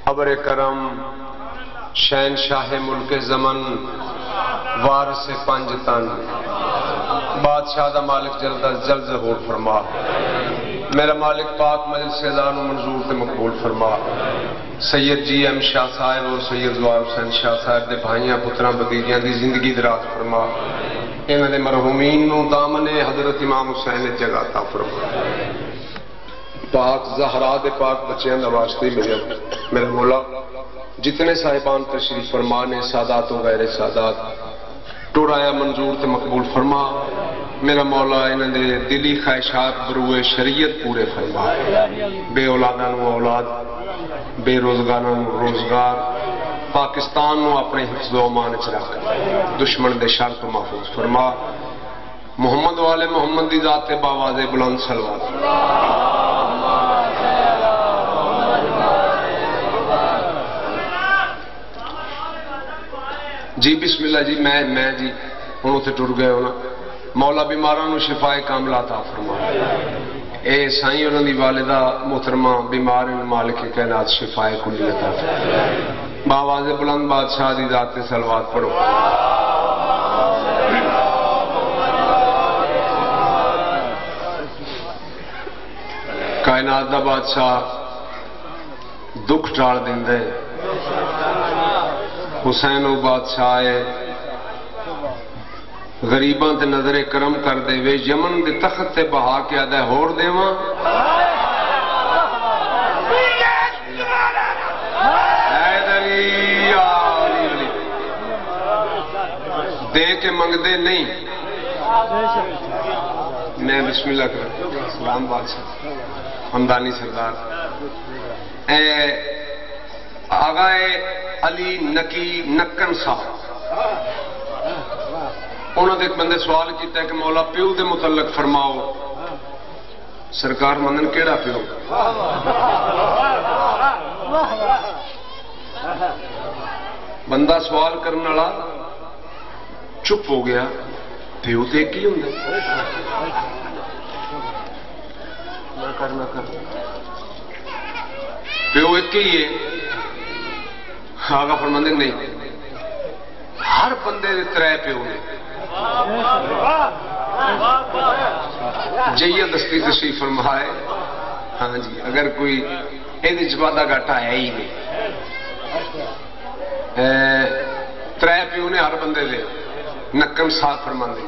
ابر کرم شہنشاہ ملک زمن وارث پنج تن بادشاہ دا مالک جلد از جلد ظہور فرما میرا مالک پاک مجلس اعلان و منظور تے مقبول فرما سید جی ایم شاہ صاحب اور سید زوار حسین شاہ صاحب دے بھائیاں پتراں بھتیجیاں دی زندگی دراز فرما انہاں دے مرحومین نو دامن حضرت امام حسین جگہ عطا فرما پاک زہرا دے پاک بچیاں دا واسطے میرا مولا جتنے صاحبان تشریف فرما نے سادات و غیر سادات ٹوڑایا منظور تے مقبول فرما میرا مولا انہاں دے دلی خواہشات بروئے شریعت پورے فرما بے اولاداں نو اولاد بے روزگاراں نو روزگار پاکستان نو اپنے حفظ و امان وچ رکھ دشمن دے شر تو محفوظ فرما محمد والے محمد دی ذات باواز بلند صلوات جی بسم اللہ جی میں جی انہوں سے ٹر گئے ہونا مولا بیماروں نو شفائے کاملہ عطا فرما اے سائیں انہوں دی والدہ محترمہ بیمار مالک کائنات شفائے کلی عطا فرما باواز بلند بادشاہ دی ذات صلوات پڑھو کائنات دا بادشاہ دکھ ٹال دیندے حسین و بادشاہ غریباں تے نظر کرم کر دے وے یمن دے تخت تے بہا کے آدھے ہور دے وہاں دے کے منگ دے نہیں میں بسم اللہ کر سلام بادشاہ ہمدانی سردار آغائے علی نکی نکن صاحب انہوں نے ایک بندے سوال کیتا ہے کہ مولا پیو دے متعلق فرماؤ سرکار مندن کیڑا پیو بندہ سوال کرنے والا چپ ہو گیا پیو تے ایک ہی ہوں پیو ایک ہی ہے آگا فرماندے نہیں ہر بندے دے ترے پیو نے جیہ دستی تشریف فرمائے ہاں جی اگر کوئی ایدی جبادہ گھٹا ہے ہی نہیں ترے پیو نے ہر بندے دے نکم ساتھ فرماندے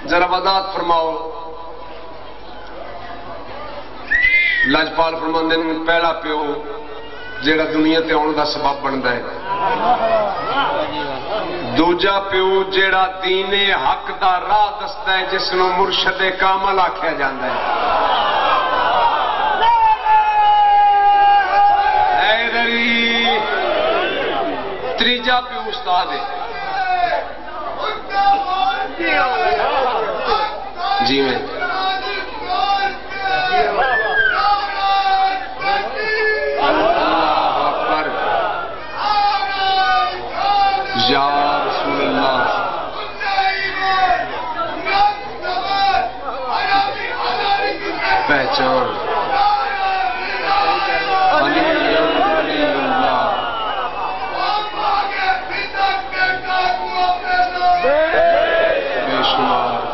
ذرا وضاحت فرماؤ لاجپال فرماندے پہلا پیو جیڑا دنیا تے آن دا سبب بندا ہے دوجا پیو جیڑا دین حق دا راہ دستا ہے جس نو مرشد کامل آکھیا جاندا ہے تریجا پیو استاد ہے جی میں یا رسول اللہ پہچان علی اللہ بے شمار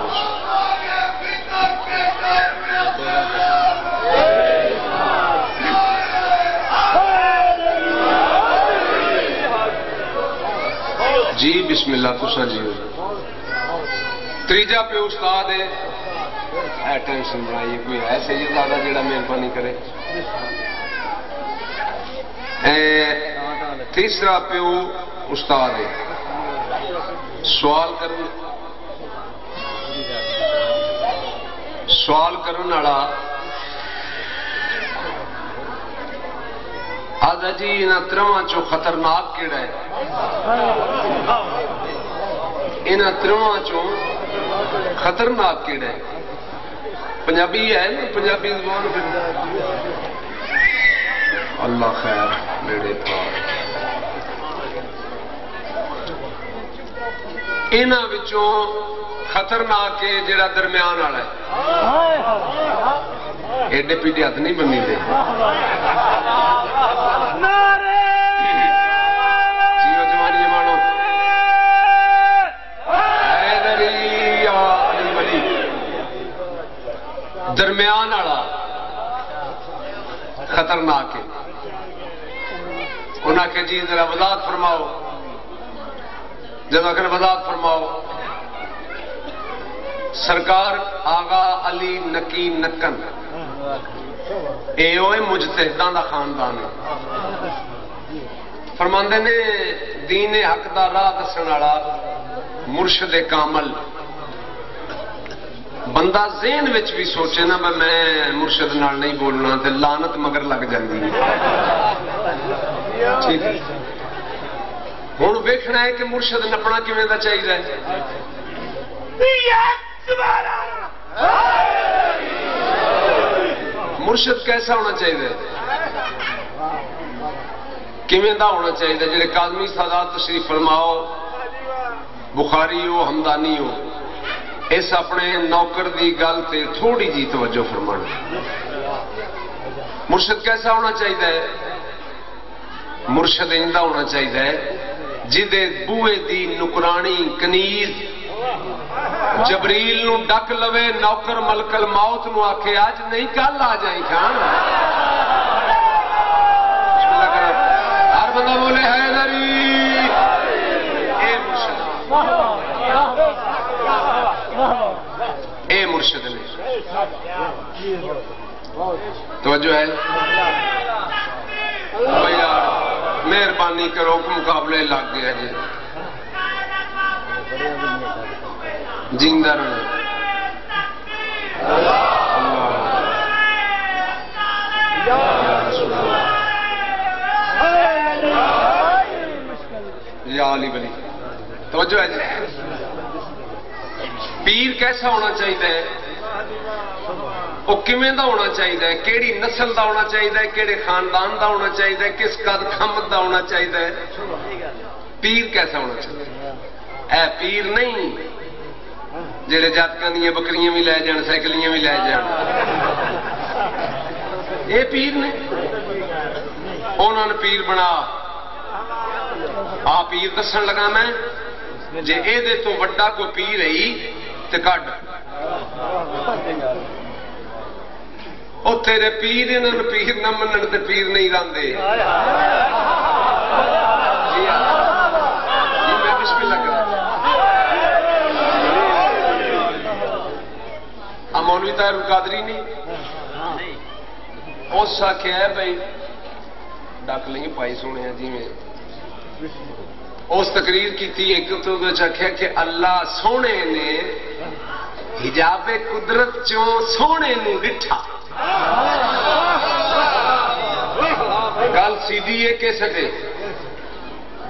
جی بسم اللہ تساں جی تریجا پہ استاد ہے ٹینشن بنائیے کوئی ہے سید زیادہ جڑا مہربانی کرے تیسرا پیو استاد ہے سوال کرن والا آدھا جی انہاں ترواں چو خطرناک کیڑا ہے انہاں ترواں چو خطرناک کیڑا ہے پنجابی ہے نا پنجابی زبان پھر اللہ خیر میرے پاس انہاں وچوں خطرناک ہے جڑا درمیان والا ہے ایڈے پیڈے ہاتھ نہیں بنی دے درمیان والا خطرناک ہے. انہاں کہ جی ذرا وضاحت فرماؤ. جب اگر وضاحت فرماؤ. سرکار آغا علی نکی نکن اے ہوئے مجتہداں دا خاندان ہے. فرماندے نے دین حق دا راہ دسن والا مرشد کامل. بندہ ذہن وچ بھی سوچے نا میں مرشد نال نہیں بولنا تے لعنت مگر لگ جاندی ہے. ٹھیک ہے. ہن ویکھنا ہے کہ مرشد نپنا کیویں دا چاہیے. مرشد کیسا ہونا چاہیے؟ کیویں دا ہونا چاہیے؟ جڑے کاظمی سادات تشریف فرماؤ بخاری ہو ہمدانی ہو اس اپنے نوکر دی گل تے تھوڑی جی توجہ فرمانا. مرشد کیسا ہونا چاہیے؟ مرشد اندا ہونا چاہیے جدے بوئے دی نکرانی کنیز جبریل نو ڈک لوے نوکر ملک الموت نو آکھے آج نہیں کل آ جائیں خان. ہر بندہ بولے حیدری. اے مرشد اے مرشد نے توجہ ہے. یار مہربانی کرو مقابلے لگ گیا جی. زندہ رہنا. یا علی ولی توجہ ہے جی. پیر کیسا ہونا چاہیے؟ وہ کیویں دا ہونا چاہیے؟ کیڑی نسل دا ہونا چاہیے؟ کیڑے خاندان دا ہونا چاہیے؟ کس قد خمد دا ہونا چاہیے؟ پیر کیسا ہونا چاہیے؟ اے پیر نہیں جڑے جاتکاں دیاں بکریاں بھی لے جان سائیکلیاں بھی لے جان. یہ پیر نے انہوں نے پیر بنا. آ پیر دسن لگا میں جے اے دے تو وڈا کوئی پیر ہے تے کڈ. او تیرے پیر انہوں نے پیر نہ منن تے پیر نہیں راندے. جی میں بسم اللہ کرا. مولوی طاہر القادری نہیں اس آخیا ہے بھائی ڈک لیں پائی سونے جی میں اس تقریر کی ایک تو آخیا کہ اللہ سونے نے حجاب قدرت چوں سونے نو ڈٹھا. گل سیدھی ہے کہ سکے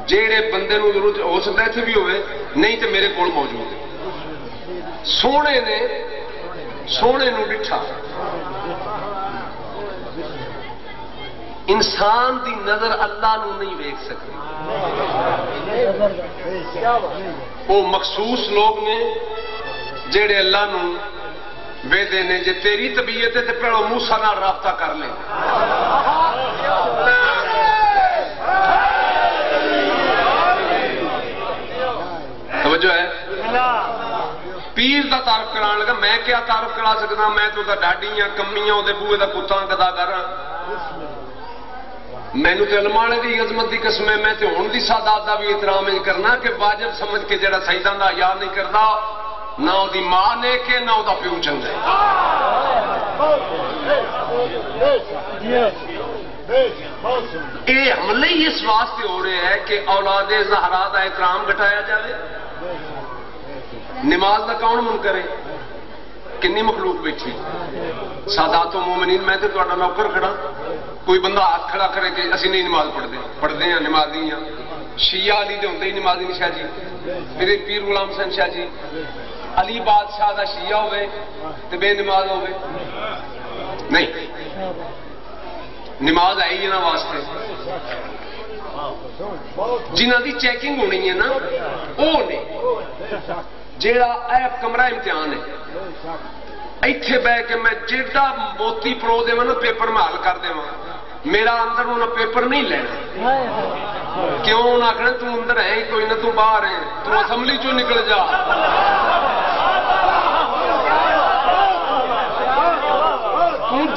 جیڑے بندے نو ضرورت ہو سکتا ہے اتنے بھی ہوئے نہیں تو میرے کول موجود ہے. سونے نے سونے نو ڈٹھا. انسان دی نظر اللہ نو نہیں ویکھ سکتی. وہ مخصوص لوگ نے جڑے اللہ نو ویدے نے جے تیری طبیعت ہے تے پہلو موسیٰ نال رابطہ کر لے. توجہ ہے. پیر دا تعارف کران لگا. میں کیا تعارف کرا سکتا؟ میں تو ڈاڈیاں کمیاں دے بوئے دا کتا گدا کر. مینو تو علم والے دی عظمت دی قسم ہے. میں تو ہن دی سادات دا بھی احترام کرنا کہ واجب سمجھ کے جڑا سیداں دا یاد نہیں کرتا نہ وہ دی ماں نے کہ نہ وہ پیو چنگا ہے. یہ حملے ہی اس واسطے ہو رہے ہیں کہ اولاد زہرا دا احترام گھٹایا جائے. نماز دا کون منکر ہے؟ کنی مخلوق بیٹھی. سادات و مومنین میں تو تہاڈا نوکر کھڑا. کوئی بندہ ہاتھ کھڑا کرے کہ اسی نہیں نماز پڑھتے ہیں نمازی ہیں. شیعہ علی دے ہوندے ہی نمازی نہیں شاہ جی. میرے پیر غلام حسین شاہ جی علی بادشاہ دا شیعہ ہوئے تے بے نماز ہوئے نہیں. نماز آئی ہے نا واسطے جنہ دی چیکنگ ہونی ہے نا وہ نے جیڑا اے کمرہ امتحان ہے ایتھے بہ کے میں جیڑا موتی پرو دے نا پیپر میں حل کر دے میرا اندر انہوں نے پیپر نہیں لینا. کیوں انہوں آخنا تو اندر ہے کوئی نہ تو باہر ہے تو اسمبلی چوں نکل جا.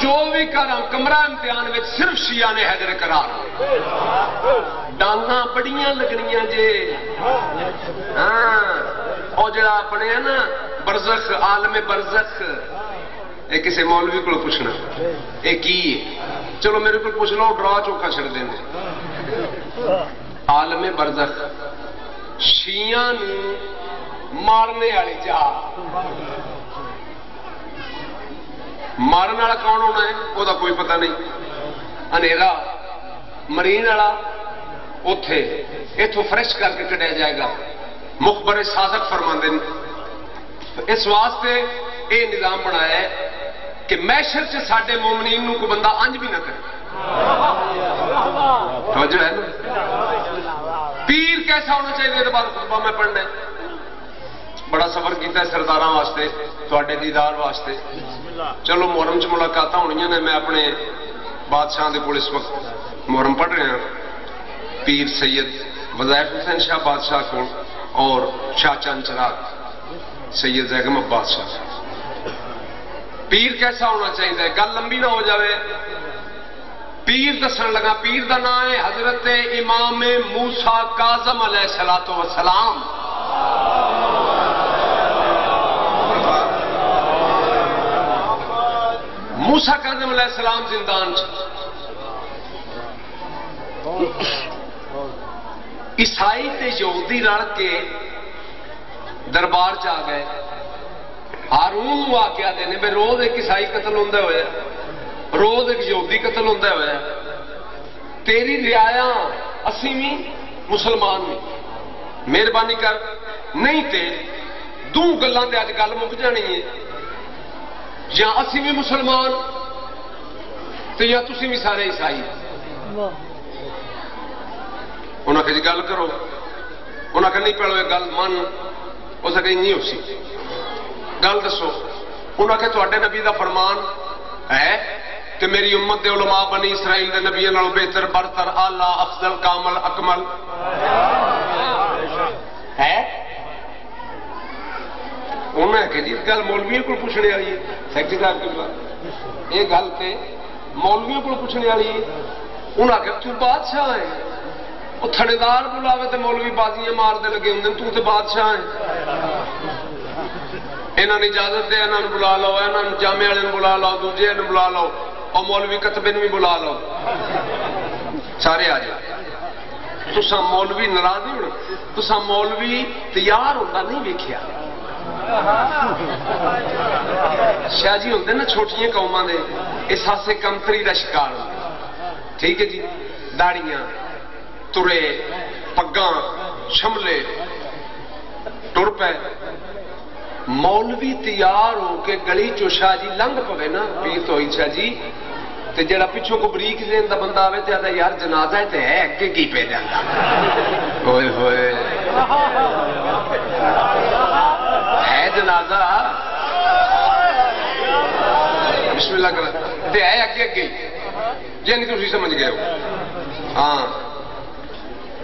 جو بھی کراں کمرہ امتحان میں صرف شیعہ نے حیدر قرار ڈانگاں بڑیاں لگنیاں جے ہاں اور جڑا اپنے ہے نا برزخ عالم برزخ یہ کسی مولوی کو پوچھنا یہ کی ہے چلو میرے کو پوچھ لو ڈرا چوکھا چھڑ دیں عالم برزخ شیعہ نو مارنے والی جا مارن والا کون ہونا ہے وہ کوئی پتہ نہیں انیرا مرین والا اتے اتوں فرش کر کے کٹیا جائے گا مخبر صادق فرماندے اس واسطے یہ نظام بنایا ہے کہ محشر سے ساڈے مومنین نو کوئی بندہ انج بھی نہ کرے توجہ ہے نا پیر کیسا ہونا چاہیے یہ بات خطبہ میں پڑھنا ہے بڑا سفر کیتا ہے سرداراں واسطے تواڈے دیدار واسطے چلو محرم چ ملاقات ہونی نے میں اپنے بادشاہ دے کول اس وقت محرم پڑھ رہے ہیں پیر سید وظائف حسین شاہ بادشاہ کو اور شاہ چند چراغ سید زیگم عباس شاہ پیر کیسا ہونا چاہیے گل لمبی نہ ہو جاوے پیر دسن لگا پیر دا نام ہے حضرت امام موسیٰ کاظم علیہ السلام موسیٰ کاظم علیہ السلام زندان عیسائی تے یہودی رل کے دربار چ آ گئے ہارون واقعہ دینے بے روز ایک عیسائی قتل ہوندے ہوئے روز ایک یہودی قتل ہوندے ہوئے تیری رعایا اسی بھی مسلمان بھی مہربانی کر نہیں تے دو گلاں تے اج گل مک جانی ہے یا اسی بھی مسلمان تے یا تسی بھی سارے عیسائی انہاں کہ جی گل کرو انہاں کہ نہیں پہلو یہ گل من ہو سکے نہیں ہو سی گل دسو انہاں کہ تواڈے نبی دا فرمان ہے کہ میری امت دے علماء بنی اسرائیل دے نبیوں نالوں بہتر برتر اعلی افضل کامل اکمل ہے انہاں کہ جی گل مولویوں کو پوچھنے والی ہے سیکٹری صاحب کی بات یہ گل تے مولویوں کو پوچھنے والی ہے انہاں کہ تو بادشاہ ہے وہ تھڑےدار بلاوے تے مولوی بازیاں مار دے لگے ہوندے تو تے بادشاہ ہے انہاں نے اجازت دے انہاں نوں بلا لو انہاں نوں جامع والے نوں بلا لو دوجے نوں بلا لو اور مولوی کتبے نوں بھی بلا لو سارے آ جائے تساں مولوی ناراض نہیں ہونا تساں مولوی تیار ہوندا نہیں ویکھیا شاہ جی ہوندے نا چھوٹیاں قوماں دے احساس کمتری دا شکار ہوندے ٹھیک ہے جی داڑیاں ترے پگاں شملے ٹر پے مولوی تیار ہو کے گلی چو شاہ جی لنگ پوے نا پیر تو ہوئی شاہ جی تے جڑا پچھوں کو بریک دین دا بندہ آوے تے آتا یار جنازہ ہے تے ہے اگے کی پہ جاندا ہوئے ہوئے ہے جنازہ بسم اللہ کرا تے ہے اگے اگے یہ نہیں تسی سمجھ گئے ہو ہاں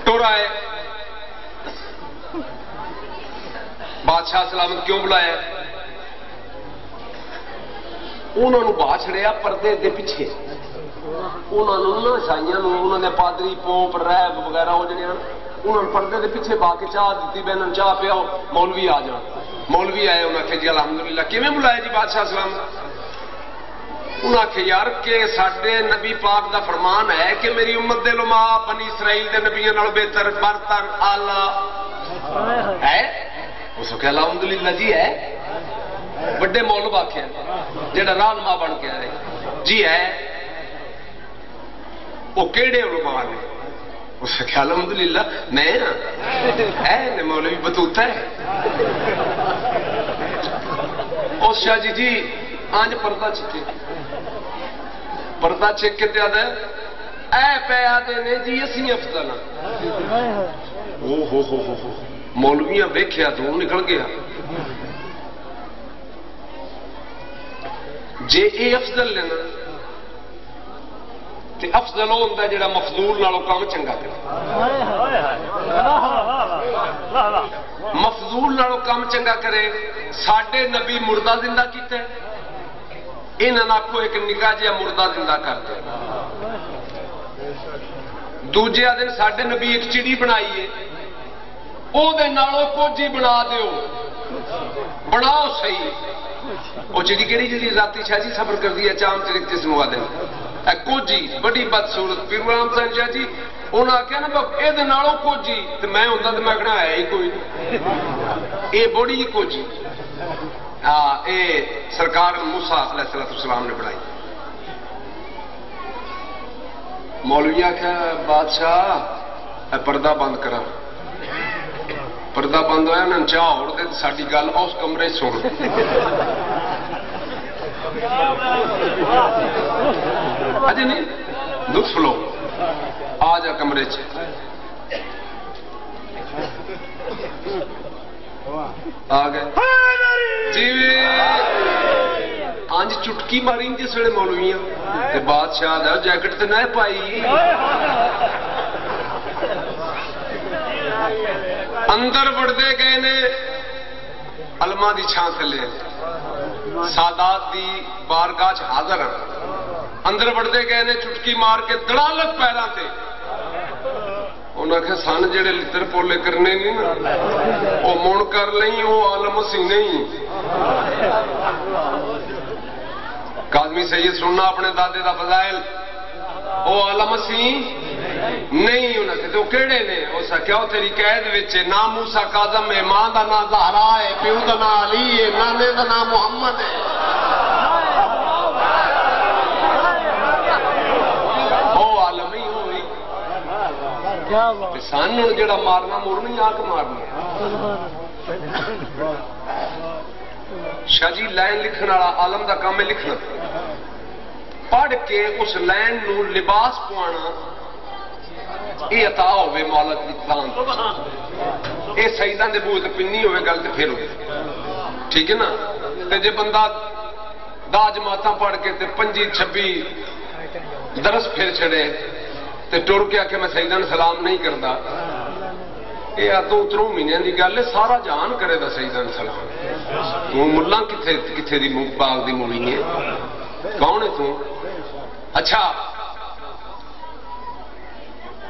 ٹور آئے بادشاہ سلامت کیوں بلایا انہوں نے باہ چھڑیا پردے دے پیچھے انہوں نے شاہیاں انہوں نے پادری پوپ ریب وغیرہ ہو جڑے انہوں نے پردے دے پیچھے با کے چاہ دیتی بہن چاہ پیا مولوی آ جان مولوی آئے انہوں نے کہ جی الحمدللہ کیویں بلایا جی بادشاہ سلامت انہوں نے کہ یار کہ ساڈے نبی پاک دا فرمان ہے کہ میری امت دے علماء بنی اسرائیل دے نبیوں نال بہتر برتر اعلی ہے اس کو کہ الحمدللہ جی ہے بڑے مولوی آکھیا جڑا رہنما بن کے آئے جی ہے وہ کیڑے علماء نے اس کو کہ الحمدللہ میں ہے مولوی بطوطہ ہے اس شاہ جی جی آج پردہ چکے پردہ چک کے دیا دے اے پہ آدھے نے جی اسی افضل ہو مولویاں ویکھیا تو نکل گیا جے اے افضل لینا تے افضل ہو ہوندا جڑا مفضول نالوں کام چنگا کرے مفضول نالوں کام چنگا کرے ساڈے نبی مردہ زندہ کیتا ہے انہاں آکھو ایک نکاح جہا مردہ زندہ کر دے. دوجے دن ساڈے نبی ایک چڑی بنائی ہے او دے نالوں کچھ ہی بنا دیو بناؤ صحیح. وہ چڑی کہڑی جی ذاتی شاہ جی صبر کر دیا چام چڑک جس موا دن کچھ جی بڑی بدصورت پیر غلام حسین شاہ جی انہاں آخیا نا یہ نالوں کچھ جی تو میں ہوں تو میں کہنا ہے ہی کوئی یہ بڑی ہی کچھ اے سرکار موسیٰ علیہ السلام نے بنائی. مولوی آخیا بادشاہ پردہ بند کرا. پردہ بند ہوا انہوں نے چاہ ہو دے ساری گل اس کمرے سن. اجے نہیں لطف لو آ جا کمرے چ آ گئے جی آج چٹکی ماری جس ویلے مولویاں تے بادشاہ دا جیکٹ تے نہ پائی اندر بڑھتے گئے نے علماء دی چھان تھلے سادات دی بارگاہ حاضر ہیں. اندر بڑھتے گئے نے چٹکی مار کے دڑالت پیرا تے انہاں کہ سن جڑے لتر پولے کرنے نہیں نا وہ من کر لیں وہ عالم سی نہیں. قاضمی سید سننا اپنے دادے دا فضائل وہ عالم سی نہیں. انہاں کہ تو کیڑے نے اس کیا تیری قید وچ نہ موسیٰ کاظم ہے ماں دا نام زہرا ہے پیو دا نام علی ہے نانے دا نام محمد ہے. وہ عالم ہی ہوئی سن جڑا مارنا مورنی آ کے مارنا. شاہ جی لائن لکھن والا عالم دا کام ہے لکھنا. پڑھ کے اس لائن نو لباس پوانا یہ عطا ہوئے مولا دی تان یہ سیداں دے بوئے تے پنی ہوئے گل تے پھر ہوئے. ٹھیک ہے نا. تے جے بندہ دا جماعتاں پڑھ کے تے 25-26 درس پھر چھڑے تے ٹر کے کہ میں سیداں نے سلام نہیں کرتا یہ ادو اتروں مہینے کی گل ہے سارا جہان کرے دا سیداں نے سلام. تو ملا کتنے دی باغ دی موڑی ہے کون ہے تو. اچھا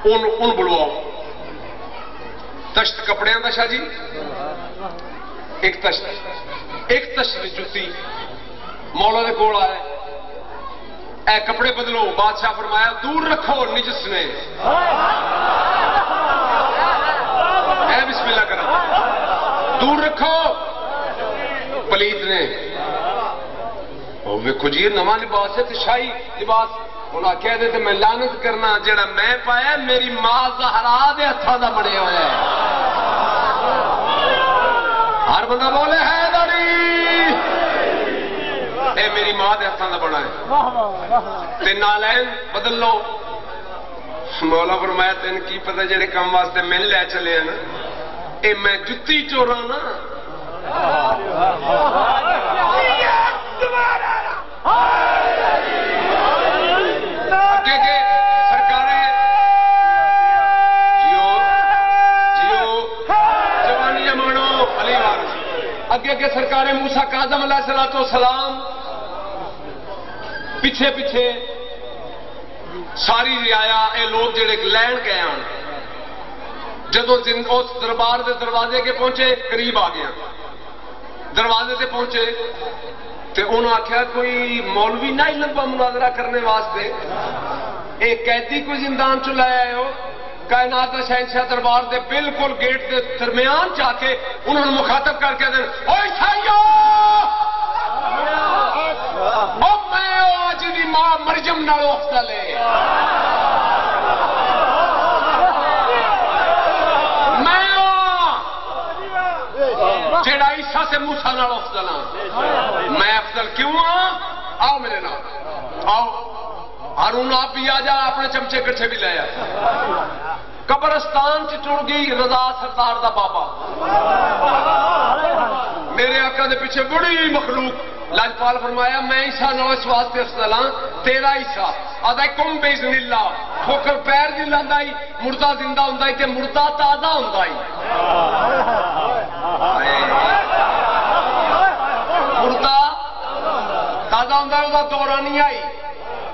ان بلواؤ تشت کپڑے دا شاہ جی ایک تشت جتی مولا دے کول آئے اے کپڑے بدلو. بادشاہ فرمایا دور رکھو نجس نے اے بسم اللہ کرو دور رکھو پلیت نے. ویکھو جی نواں لباس ہے تو شاہی لباس انہاں کہہ دے تے میں لعنت کرنا جڑا میں پایا میری ماں زہرا دے ہتھاں دا بنیا ہوا ہے. ہر بندہ بولے حیدری اے میری ماں دے ہتھاں دا بنا ہے. تے نالین بدل لو. مولا فرمایا تین کی پتہ جڑے کام واسطے میں لے چلے ہیں نا اے میں جتی چوراں نا اگے سرکار موسیٰ کاظم علیہ السلام پیچھے پیچھے ساری رعایا اے لوگ جڑے لین گئے ہیں جدو اس دربار دے دروازے کے پہنچے قریب آ گیا دروازے سے پہنچے تے انہوں نے آخیا کوئی مولوی نہ ہی لمبا مناظرہ کرنے واسطے ایک قیدی کوئی زندان چ لے آئے ہو. کائنات شہنشاہ دربار دے بالکل گیٹ دے درمیان جا کے انہوں نے مخاطب کر کے دیں او عیسائیو او میں آج دی ماں مریم نال افضل ہے میں جیڑا عیسیٰ سے موسیٰ نال افضل ہاں. میں افضل کیوں ہاں؟ آؤ میرے نام آؤ. ہارون آپ بھی آ جا اپنے چمچے کٹھے بھی لے آئے. قبرستان چڑ گئی رضا سردار دا بابا میرے آقا دے پیچھے بڑی مخلوق لاجپال فرمایا میں عیسیٰ نو اس واسطے افضل ہاں تیرا عیسیٰ آدھا کم بیزن اللہ ٹھوکر پیر دی لاندائی مردہ زندہ ہوندائی تے مردہ تازہ ہوندائی. مردہ تازہ پڑھتا ہوں وہ دورہ نہیں آئی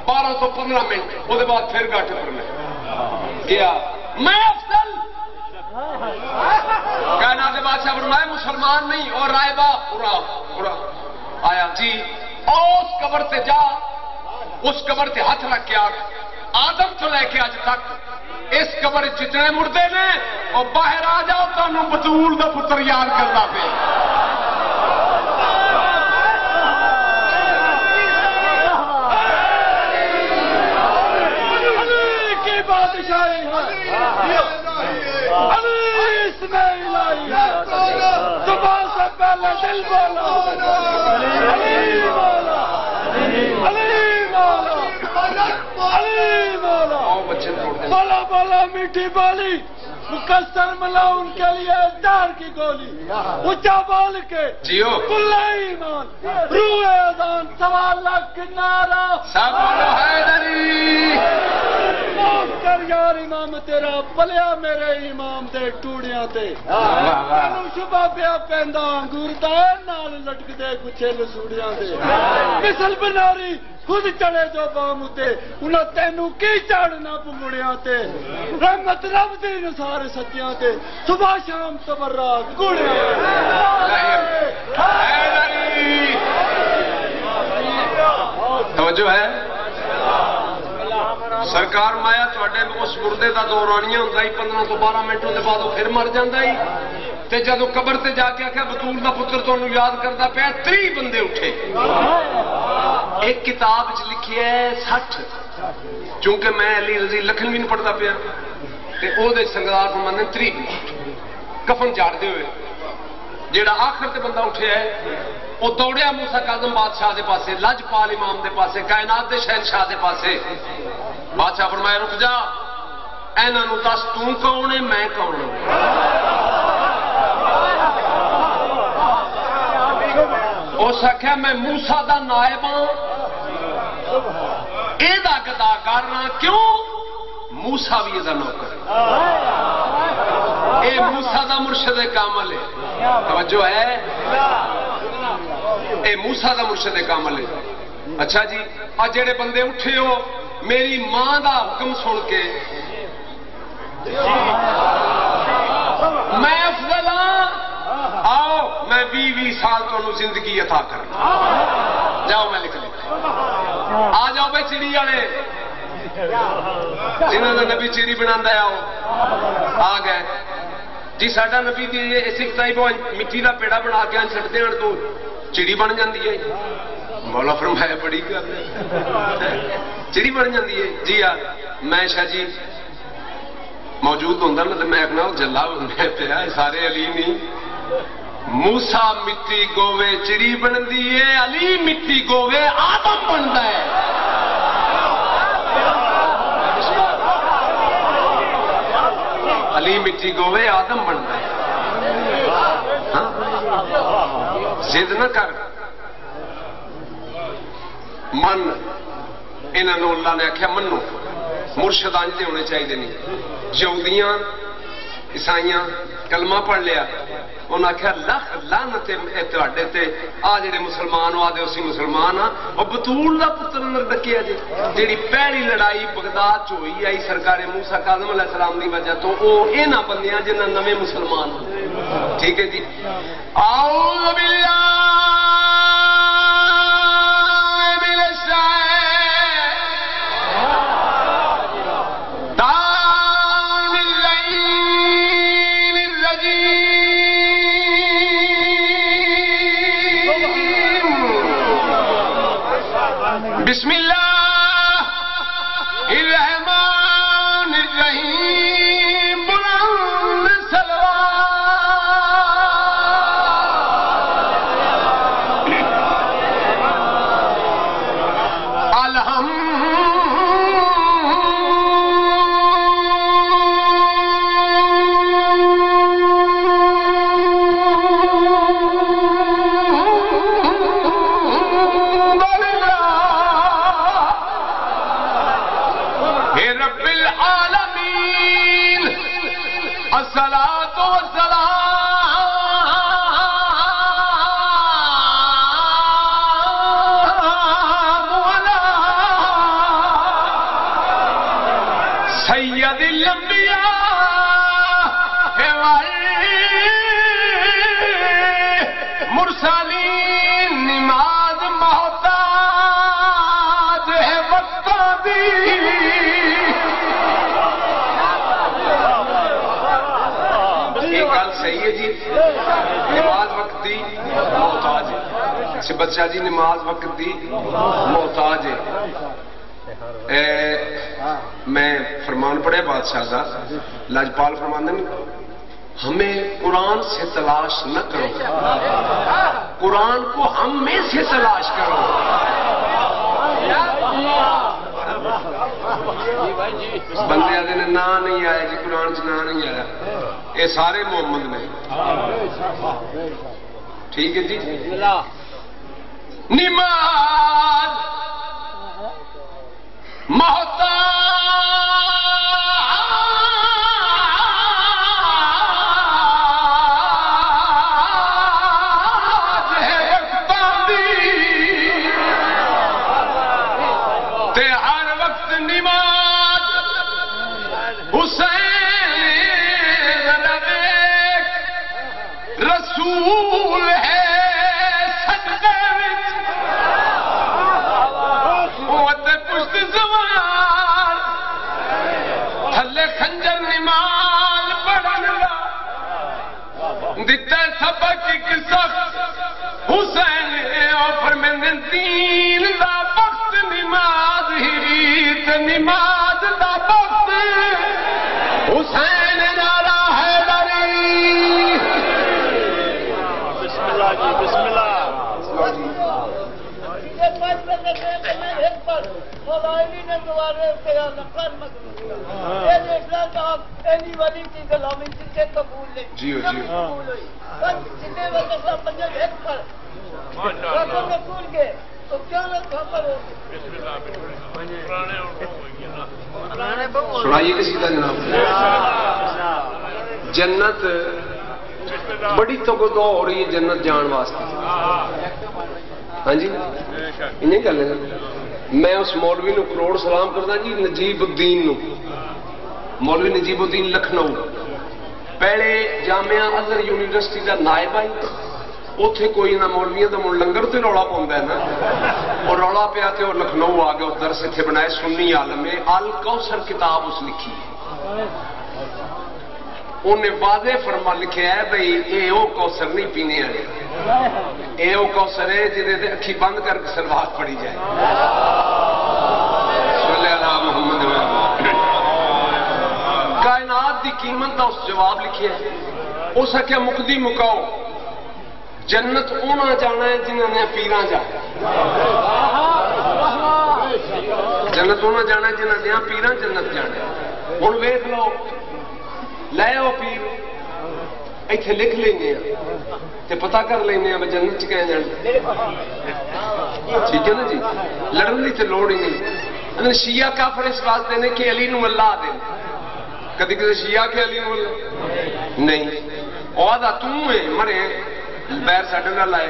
12 تو 15 منٹ وہ بعد پھر گاٹھ پڑنا کیا میں افضل کہنا دے بادشاہ فرمایا مسلمان نہیں اور رائبہ پورا آیا جی اس قبر تے جا اس قبر تے ہاتھ رکھ کے آدم تو لے کے آج تک اس قبر جتنے مردے نے اور باہر آ جاؤ تو بطول دا پتر یاد کرتا پہ بادشاہی علی اسماعیل صبح سے پہلے دل بولا علی مولا علی مولا علی مولا بولا بولا میٹھی بولی مکسر ملاؤن کے لیے دار کی گولی اونچا بول کے کل ایمان روح اذان 1.25 لاکھ نعرہ سب حیدری کر یار امام تیرا پلیا میرے امام دے ٹوڑیاں تے تینوں شبہ پیا پیندا انگور دا نال لٹک دے کچھ لسوڑیاں دے مثل بناری خود چڑے جو بام تے انہاں تینوں کی چاڑنا پمڑیاں تے رحمت رب دی نثار سچیاں تے صبح شام تبرات گوڑیاں توجہ ہے سرکار مایا تھوڑے اس مردے دا دورانیہ ہوتا ہی 15 تو 12 منٹوں دے بعد وہ پھر مر جاندہ ہی تے جدو قبر تے جا کے آکھا بطول دا پتر تو انہوں یاد کردہ پہ 30 بندے اٹھے ایک کتاب لکھی ہے 60 چونکہ میں علی رضی لکھن بھی نہیں پڑھتا پیا تے او دے سنگدار فرماندے 30 کفن جاڑ دے ہوئے جیڑا آخر تے بندہ اٹھے ہے وہ دوڑیا موسیٰ کاظم بادشاہ دے پاسے لجپال امام دے پاسے کائنات دے شہنشاہ دے پاسے بادشاہ فرمایا رک جا اینا نو دس تو کون ہے میں کون ہوں اس آخیا میں موسیٰ دا نائب ہوں اے دا گدا کرنا کیوں موسیٰ بھی دا نوکر اے موسیٰ دا مرشد کامل ہے توجہ ہے اے موسیٰ دا مرشد کامل ہے اچھا جی آج جڑے بندے اٹھے ہو میری ماں دا حکم سن کے میں افضل ہاں آؤ میں 20 سال تو انہوں زندگی عطا کرنا جاؤ میں لکھ لکھ آ جاؤ بے چڑی والے جنہوں نے نبی چیری بنا آؤ آ گئے جی ساڈا نبی دی سکھ تائی مٹی دا پیڑا بنا کے چھٹ دین تو چڑی بن جاندی ہے مولا فرمایا بڑی گل چڑی بن جاندی ہے جی ہاں میں شاہ جی موجود ہوندا نا تے میں آکھنا جلا میں پیا سارے علی نہیں موسیٰ مٹی گووے چڑی بندی ہے علی مٹی گووے آدم بندا ہے علی مٹی گووے آدم بندا ہے ضد نہ کر من انہوں اللہ نے آخیا منو مرشد آنجتے ہونے چاہیے نہیں یہودیاں عیسائیاں کلمہ پڑھ لیا انہوں نے آخیا لکھ لعنت تواڈے تے آ جڑے مسلمان ہو آدھے اسی مسلمان ہاں اور بطول دا پتر نہ ڈکیا جی جیڑی پہلی لڑائی بغداد چ ہوئی آئی سرکار موسیٰ کاظم علیہ السلام دی وجہ تو او انہاں بندیاں جنہاں نویں مسلمان ٹھیک ہے جی اعوذ باللہ بسم اللہ الرحمن الرحیم بلند صلوات الحمد الصلاة والسلام سید الانبیاء مرسلین نماز محتاج ہے وقتاں دی یہ گل صحیح ہے جی نماز وقت دی محتاج ہے سبت شاہ جی نماز وقت دی محتاج ہے میں فرمان پڑھے بادشاہ دا لاجپال فرماندے نہیں ہمیں قرآن سے تلاش نہ کرو قرآن کو ہم میں سے تلاش کرو بندے آدھے نے نا نہیں آیا جی قرآن سے نا نہیں آیا یہ سارے محمد نے ٹھیک ہے جی نماز محتاج ہے وقتاں دی تے ہر وقت نماز حسین رسول ہے خنجر نماز پڑھن دیتا سبق سخت حسین آفر میں دین دا وقت نماز ہی ریت نماز دا وقت حسین نعرہ حیدری بسم اللہ جی بسم اللہ مولائی نے دوارے پیا نقل مقبول یہ دیکھنا صاحب اینی والی کی غلامی سے قبول لے جی جی قبول ہوئی بس جتنے وقت سب بندے ایک پر رقم میں کھول گئے تو کیا نہ خبر ہو سنائیے کسی کا جناب جنت بڑی توقع ہو رہی ہے جنت جان واسطے ہاں جی انہیں گل ہے میں اس مولوی نو کروڑ سلام کردا جی نجیب الدین نو مولوی نجیب الدین لکھنؤ پہلے جامعہ ازہر یونیورسٹی دا نائب آئی اوتھے کوئی نہ مولویاں دا من لنگر تے رولا پوندا ہے نا اور رولا پیا تے اور لکھنؤ آ گیا اس درس اتنے بنائے سنی عالم میں الکوثر کتاب اس لکھی انہیں واضح فرما لکھا ہے بھئی اے او کوثر نہیں پینے والے اے او کوثر ہے جنہیں اکھی بند کر کے سلوات پڑھی جائے صلی اللہ محمد کائنات دی قیمت دا اس جواب لکھے ہے اس کیا مقدی مکاؤ جنت اونا جانا ہے جنہوں نے پیران جانا جنت اونا جانا ہے جنہوں نے پیران جنت جانا ہے ان ویکھ لو لے آؤ پیر ایتھے لکھ لینے تے پتہ کر لینے میں جنت چ کہہ جان ٹھیک ہے نا جی لڑن دی تے لوڑ ہی نہیں شیعہ کافر اس واسطے نے کہ علی نو اللہ دے کدی کدی شیعہ کہ علی نو اللہ نہیں اودا تو ہے مرے بیر ساڈے نال لائے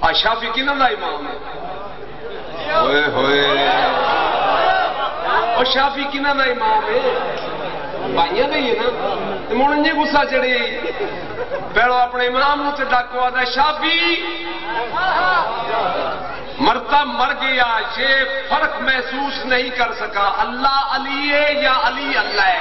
آ شافعی کیناں دا امام ہے ہوئے ہوئے او شافعی کیناں دا امام ہے بھائیاں دے ہی نا مون انجے غصہ چڑھی پہلو اپنے امام نو تے ڈاکو آدا شافعی مرتا مر گیا یہ فرق محسوس نہیں کر سکا اللہ علی ہے یا علی اللہ ہے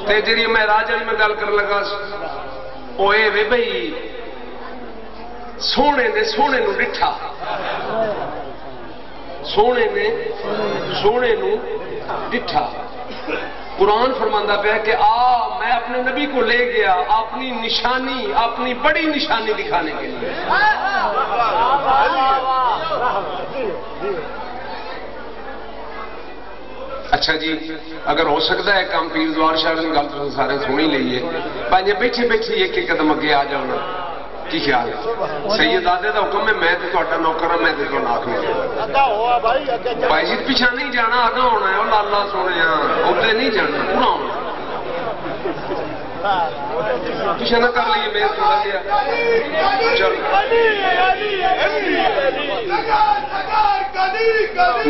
تے جڑی میں راج علی میں گل کر لگا اوے وے بھئی سونے نے سونے نو ڈٹھا سونے نے سونے نو ڈٹھا قرآن فرماندہ پہ کہ میں اپنے نبی کو لے گیا اپنی نشانی اپنی بڑی نشانی دکھانے کے لیے اچھا جی اگر ہو سکتا ہے کام پیر دوار شاہ نے گل تو سارے سنی لئیے پانچے بیٹھے بیٹھے ایک ایک قدم اگے آ جاؤ کی خیال ہے سید آدھے دا حکم ہے میں تو تہاڈا نوکر ہاں میں تے تو ناک نہیں بھائی جی پیچھے نہیں جانا آگا ہونا ہے اللہ سونے ادھر نہیں جانا پورا ہونا پیچھے نہ کر لیے میں تھوڑا دیا چلو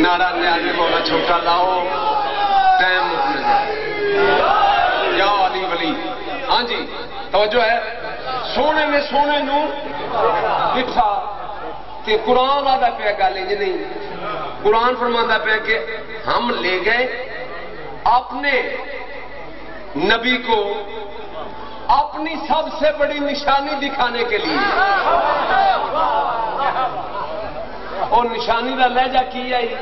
نعرہ نیازی مولا چھوٹا لاؤ ٹائم مکنے جائے یا علی ولی. ہاں جی توجہ ہے. سونے نے سونے نو لکھا تے قرآن آدھا پیا گل انج نہیں. قرآن فرماتا پیا کہ ہم لے گئے اپنے نبی کو اپنی سب سے بڑی نشانی دکھانے کے لیے. اور نشانی کا لہجہ کی آئی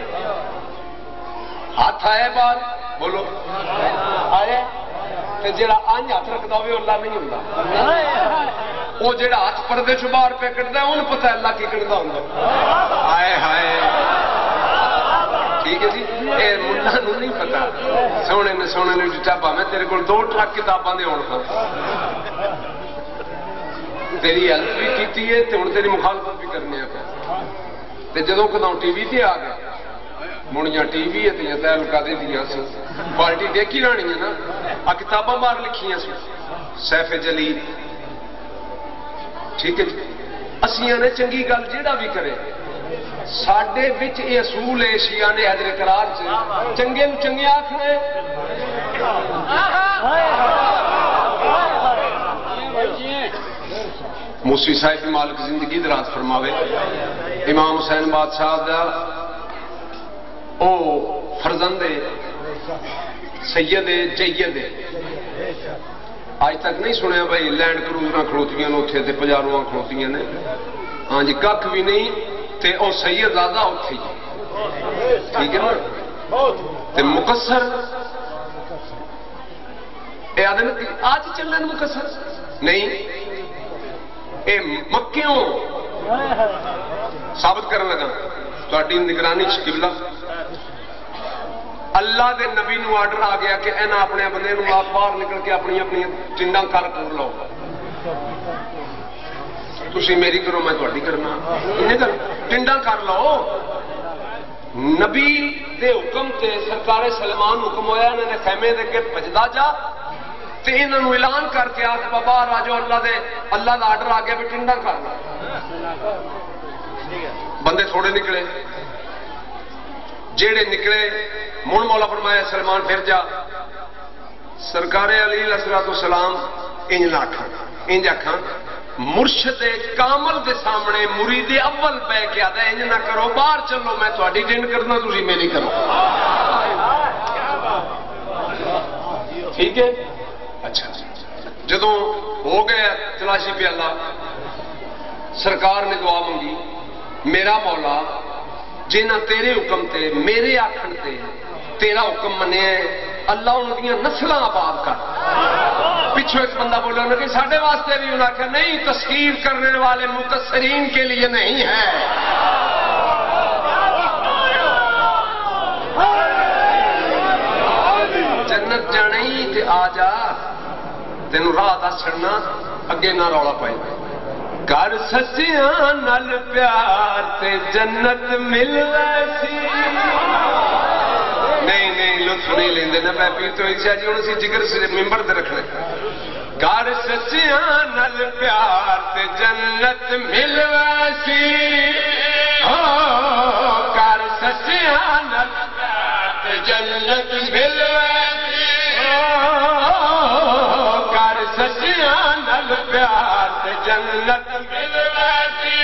ہاتھ آئے بار بولو آئے تے جڑا انج ہاتھ رکھتا ہوئے اللہ نہیں ہوتا. وہ جڑا ہاتھ پردے چ باہر پہ کٹتا ہے انہوں پتہ اللہ کی کرتا ہوں. ہائے ہائے ٹھیک ہے جی. یہ ملا نو نہیں پتا سونے نے سونے نے ڈٹا میں تیرے کو 2 ٹرک کتاباں دے ہونا تیری ہیلپ بھی کی ہے تے ہن تیری مخالفت بھی کرنی ہے. تے جدوں کدوں ٹی وی تے آ گیا مڑیاں ٹی وی تے تعلقہ دے دیاں سی پارٹی دیکھی رہنی ہے نا. آ کتاباں باہر لکھیاں سی سیف جلیل. ٹھیک ہے جی. اسیاں نے چنگی گل جیڑا بھی کرے ساڈے وچ یہ اصول ہے شیعہ نے حیدر قرار سے چنگے نو چنگے آکھنا ہے. موسی صاحب کی مالک زندگی دراز فرماوے. امام حسین بادشاہ دا او فرزند سید جید. آج تک نہیں سنیا بھائی لینڈ کروزر کھڑوتیاں نے اتنے پجارواں کھڑوتیاں نے. ہاں جی کھ بھی نہیں تے او سید زیادہ اتھی. ٹھیک ہے نا. تے مقصر اے آدھے آج چلنے مقصر نہیں. اے مکیوں ثابت کرنے لگا تھوڑی نگرانی قبلہ اللہ دے نبی نو آرڈر آ گیا کہ اینا اپنے بندے نو آپ باہر نکل کے اپنی اپنی ٹنڈاں کر لو. تسی میری کرو میں تھوڑی کرنا ٹنڈاں کر لو. نبی دے حکم تے سرکار سلمان حکم ہویا انہوں نے خیمے دے کے بجدا جا تے انہوں نے اعلان کر کے آخ بابا راجو اللہ دا آرڈر آ گیا بھی ٹنڈاں کر لو. بندے تھوڑے نکلے جیڑے نکلے من مولا فرمایا سلمان پھر جا. سرکار علی علیہ السلام انج نہ آکھاں انج آکھاں مرشد کامل دے سامنے مرید اول بہ کے آدھا انج نہ کرو باہر چلو میں تھوڑی ڈنڈ کرنا تسی میری کرو. ٹھیک ہے. اچھا جدوں ہو گیا تلاشی پہ اللہ سرکار نے دعا منگی میرا مولا جنہ تیرے حکم تے میرے آکھن تے تیرا حکم منے اللہ انہوں دیا نسلاں آباد کر. پچھو ایک بندہ بولا انہوں نے کہ ساڑھے واسطے بھی انہوں نے کہا نہیں تسخیر کرنے والے مقصرین کے لیے نہیں ہے. جنت جانے تے آ جا تینوں راہ دس چھڑنا اگے نہ رولا پائے. کر سچیاں نال پیار تے جنت مل ویسی. نہیں نہیں لطف نہیں لیندے نا میں پیر تو اچھا جی ہوں اسی جگر سے ممبر تے رکھنے. کر سچیاں نال پیار تے جنت مل ویسی. کر سچیاں نال پیار تے جنت مل ویسی. کر سچیاں نال پیار تے جنت مل ویسی.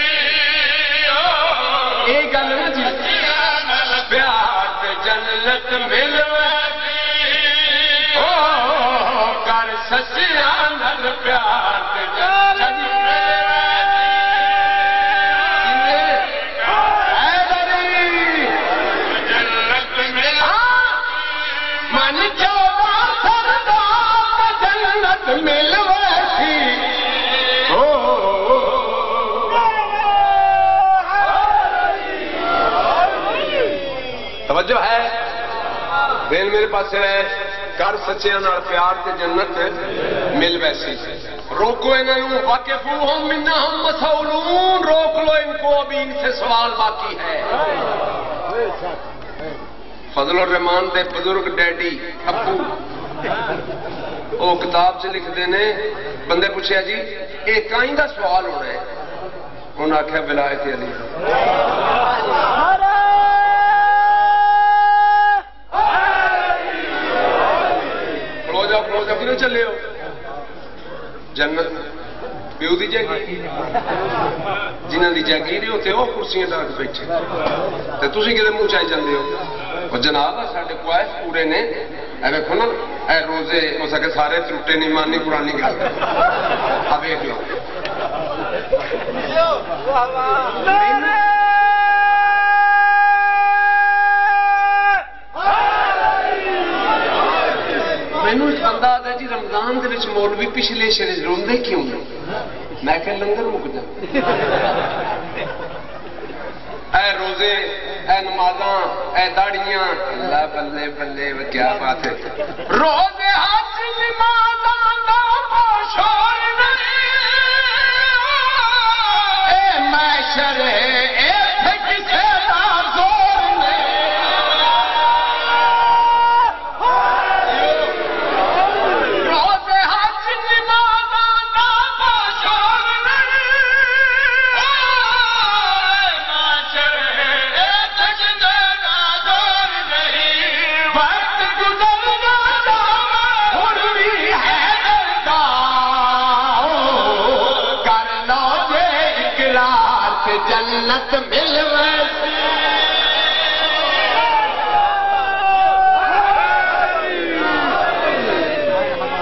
یہ گل نا جی پیار تے جنت مل ویسی. کر سچیاں نال پیار تے جنت مل توجہ ہے دین میرے پاس ہے. کر سچیاں نال پیار تے جنت مل ویسی. روکو انہوں واقفوہم منہم مسئولون. روک لو ان کو ابھی ان سے سوال باقی ہے. فضل الرحمان دے بزرگ ڈیڈی ابو وہ کتاب سے لکھ دینے بندے پوچھے جی یہ کائیں دا سوال ہونا ہے انہوں نے آخیا ولایت علی کھلو جاؤ کیوں چلے ہو جنت پیو دی جاگیر جنہ دی جاگیر ہوتے ہو کرسیاں تک بیٹھے تے تسی کدے منہ چائی جاندے ہو اور جناب ساڈے کوائف پورے نے اے ویکھو نا اے روزے ہو سکے سارے ٹوٹے نہیں مانی پرانی گل آ ویکھ لو مینو ایک بندہ آتا جی رمضان دے وچ مولوی پچھلے شرے روندے کیوں میں کہ لنگر مک جا اے روزے اے نمازاں اے داڑیاں اللہ بلے بلے کیا بات ہے روزے حج نمازاں دا شور نہیں اے معاشر اے کسے دا زور نہیں روزے حج نمازاں دا شور نہیں معاشر اے کسے دا زور نہیں وقت گزرنا ہن بھی ہے دردا کر لو جے اقرار سے جنت مل ویسی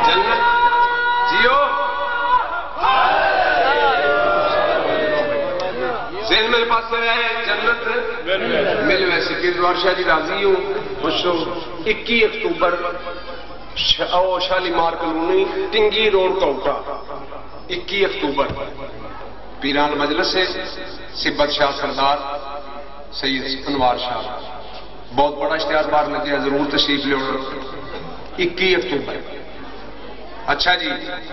جنت جیو ذہن میرے پاس ہے جنت مل ویسی کردوار شاہ جی راضی ہوں خوشو 21 اکتوبر شالیمار کلونی ٹنگی روڈ کوٹا 21 اکتوبر پیران مجلس سے سبت شاہ سردار سید انوار شاہ بہت بڑا اشتہار بار لگیا ضرور تشریف لے 21 اکتوبر اچھا جی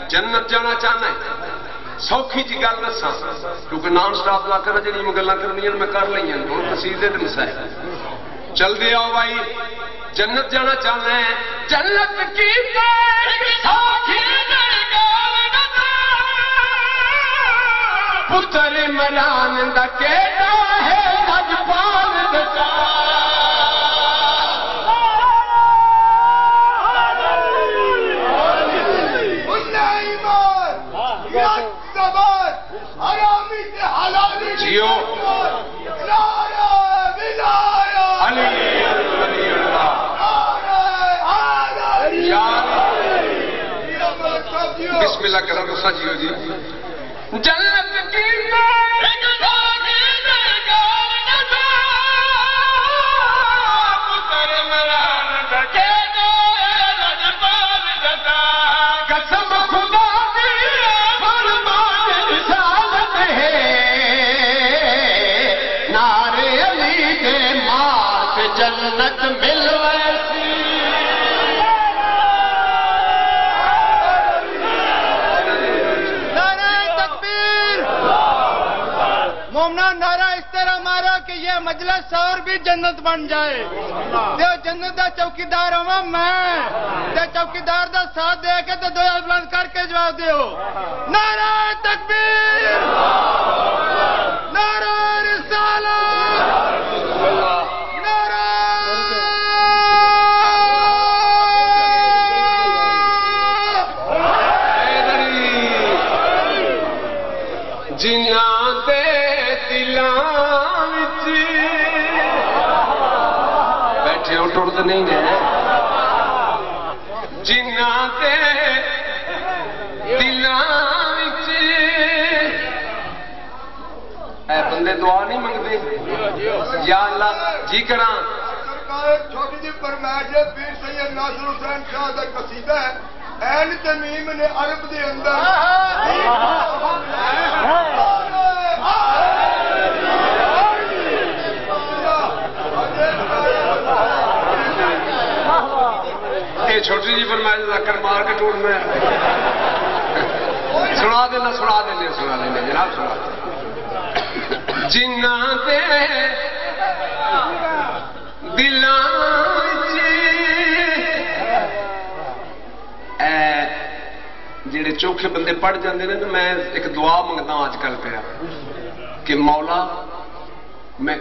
جنت جانا چاہنا ہے سوکھی جی گل دساں کیونکہ نان سٹاپ لا کر جی گلاں کرنی میں کر لئی ہیں ہن قصیدے تے مسائل چل دے آؤ بھائی جنت جانا چاہنا ہے جنت کی سوکھی پتر مران دا کہنا ہے لجپال دتا جیو بسم اللہ کرم رسا جیو جی جنت کی قسم خدا دی فرمان رسالت ہے نعرے علی کے مار پہ جنت مل ویسی مومنا نعرہ اس طرح مارا کہ یہ مجلس اور بھی جنت بن جائے جو جنت دا چوکیدار ہوا میں چوکیدار دا ساتھ دے کے تو دو بلند کر کے جواب دیو نعرہ تکبیر نعرہ رسالت نعرہ جنہاں دے بیٹھے ہو ٹوڑ تو نہیں گئے جنہاں دے دلاں وچ اے بندے دعا نہیں منگتے یا اللہ جی کراں چھوٹی جی فرمائش ہے پیر سید ناصر حسین شاہ کا قصیدہ ہے این تمیم نے عرب دے اندر یہ چھوٹی جی فرمائش کر مار کے ٹوڑنا ہے سنا دینا سنا دینے سنا دینے جناب سنا جنہاں دے دلاں چوکھے بندے پڑھ جاندے نے. میں ایک دعا منگتا ہوں اج کل پیا کہ مولا میں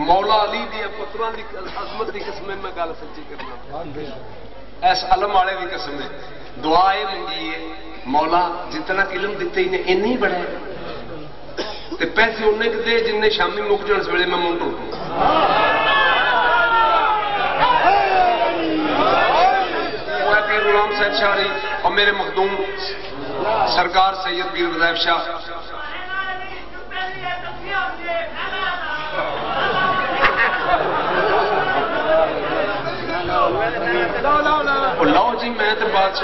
مولا علی دی پتراں دی عظمت دی قسم میں گل سچی کرنا اس علم والے دی قسم ہے. دعا یہ منگی ہے مولا جتنا علم دیتے ہی اینا ہی بڑا ہے تے پیسے انہیں کہ دے جن شامی مک جان سویلے میں منہ ٹوٹوں. غلام صاحب شاہری اور میرے مخدوم سرکار سید پیر وظائف شاہ لاؤ جی میں تو بات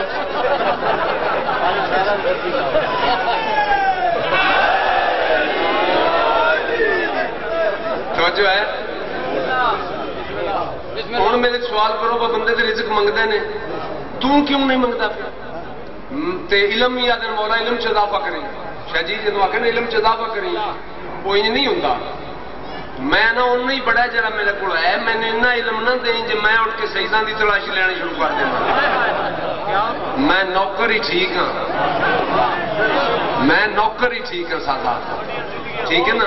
توجہ ہے. ہوں میرے سوال کرو بندے تو رزق منگتے ہیں تو کیوں نہیں منگتا تے علم ہی آدھے مولا علم چاپا کریں شاہ جی جنوب آخر علم چاپا کریں وہ انج نہیں ہوں. میں نہ ان ہی بڑا جڑا میرے کو ہے میں نے اتنا علم نہ دیں جی میں اٹھ کے سجدہ کی تلاشی لینا شروع کر دیں. میں نوکر ہی ٹھیک ہاں میں نوکر ہی ٹھیک ہاں سادہ ٹھیک ہے نا.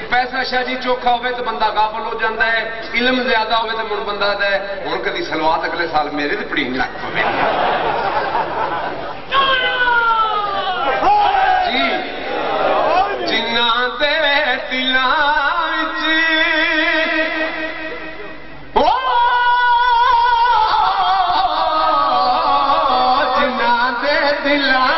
پیسہ شاہ جی چوکھا ہوئے تو بندہ غافل ہو جاتا ہے علم زیادہ ہوئے تو من بندہ ہے ہوں کدی سلوات اگلے سال میرے تو پڑی لگ پہ جی جنہ دے دلاں جنہ دے دلاں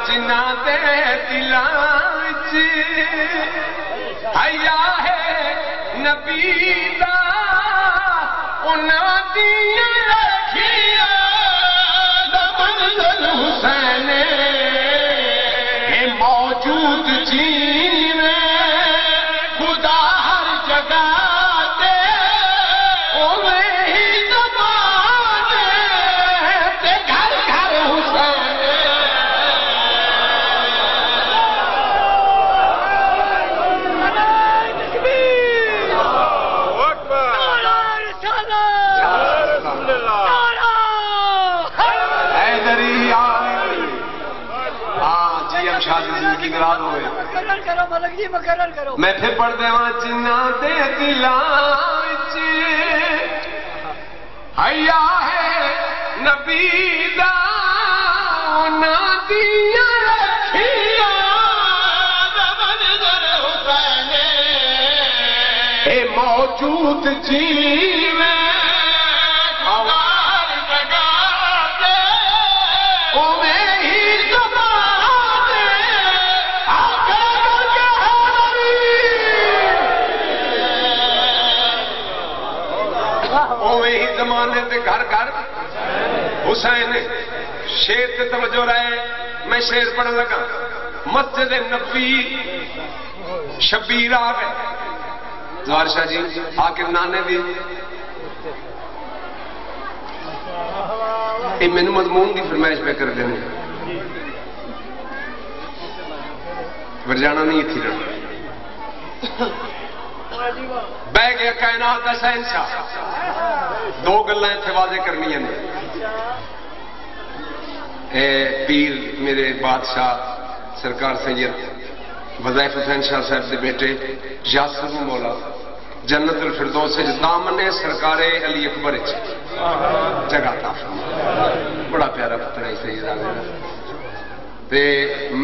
جنہ دے دلاں وچ حیا ہے نبی دا انہاں دیاں رکھیاں دا منزل حسین ہے موجود جیویں خدا ہر جگہ تے اوویں ہی زبان تے گھر گھر حسین. میں پھر پڑھ دے جنہ دے دلاں وچ حیا ہے نبی دا انہاں دیاں رکھیاں دا منظر حسین اے موجود جیویں ہر جگہ تے اوویں ہی زبان اوویں ہی زمانے تے گھر گھر حسین. شیر تے توجہ رہے میں شیر پڑھن لگا. مسجد نبوی شبیر آ گئے زوار شاہ جی آ کے نانے دی یہ مینو مضمون کی فرمائش پہ کر دینے پھر جانا نہیں اتھی رہنا. بہ گیا کائنات کا شہنشاہ دو گلاں اتنے واضح کرنی ہیں. اے پیر میرے بادشاہ سرکار سید وظائف حسین شاہ صاحب کے بیٹے یاسر مولا جنت الفردوس دامن سرکار علی اکبر جگہ تھا. بڑا پیارا پتر ہے سید تے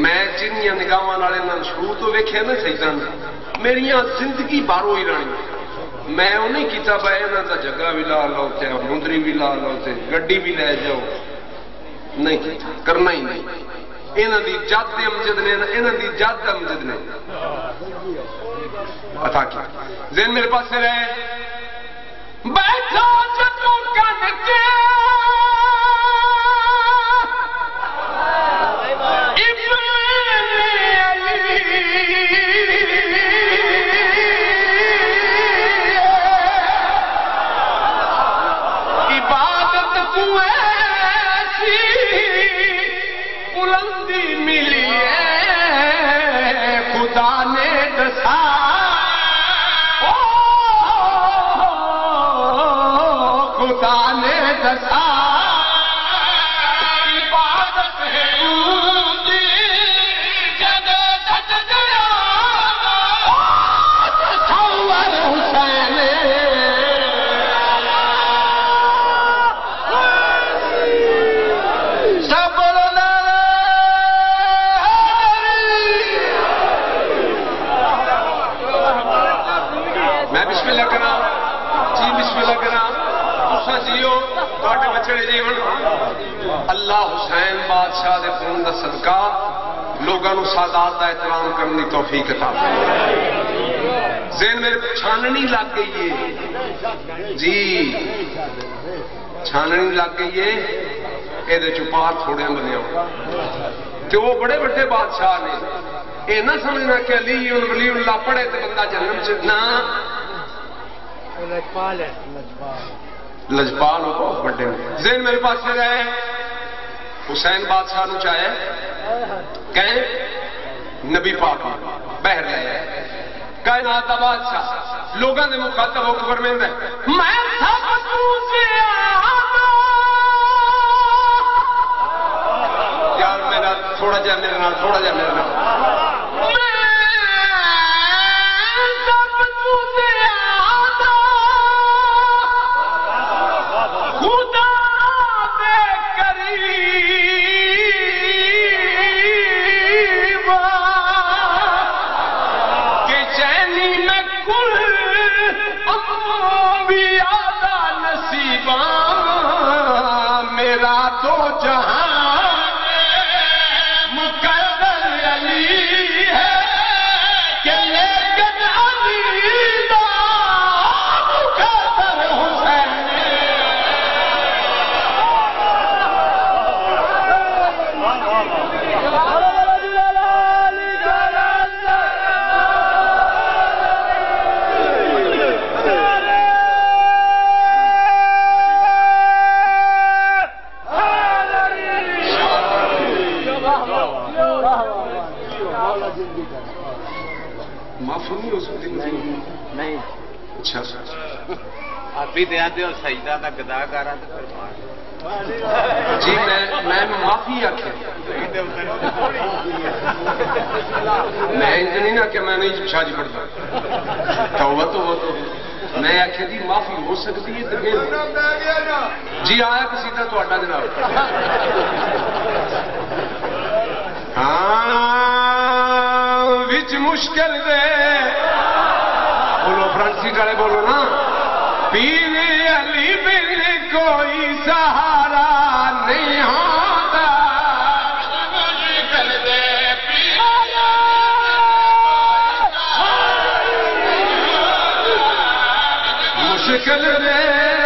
میں جنیاں نگاہاں والے نال شروع تو ویکھیا نا سیداں میریاں زندگی بارو ہی رہی. میں وہ نہیں کیتا بھائی انہاں دا جگہ بھی لا لو تے مندری بھی لا لو تے گڈی بھی لے جاؤ نہیں کیتا کرنا ہی نہیں. انہاں دی جد امجد نے انہاں دی جد امجد نے عطا کیا. ذہن میرے پاس سے رہے بیٹھا جتوں کن کے میں بسم اللہ کرا جی بسم اللہ کرا تسا جیو تواڈے بچڑے جیون اللہ حسین بادشاہ دے خون دا صدقہ لوگاں نو سادات دا احترام کرنے کی توفیق عطا ذہن میرے چھاننی لگ گئی ہے جی چھاننی لگ گئی ہے یہ چپار تھوڑے بنیا تو وہ بڑے بڑے بادشاہ نے یہ نہ سمجھنا کہ علی ولی اللہ پڑھے تو بندہ جنم چنا لجپال ہو بہت بڑے ذہن میرے پاس سے گئے حسین بادشاہ نو چاہے کہیں نبی پاک بہر لے کائنات دا بادشاہ لوگوں نے مخاطب ہو کے فرمائندا ہے میں سب سے یار میرا تھوڑا جا میرے نال تھوڑا جا میرے نال سجدہ دا گدا کرا جی میں معافی آخیا میں نہیں نہ کہ میں نہیں شاہ جی پڑھتا توبہ تو میں آخیا جی معافی ہو سکتی ہے جی آیا کسی کا تھوڑا جناب ہاں وچ مشکل دے بولو فرنٹ سیٹ والے بولو نا پیر علی بن کوئی سہارا نہیں ہوتا مشکل دے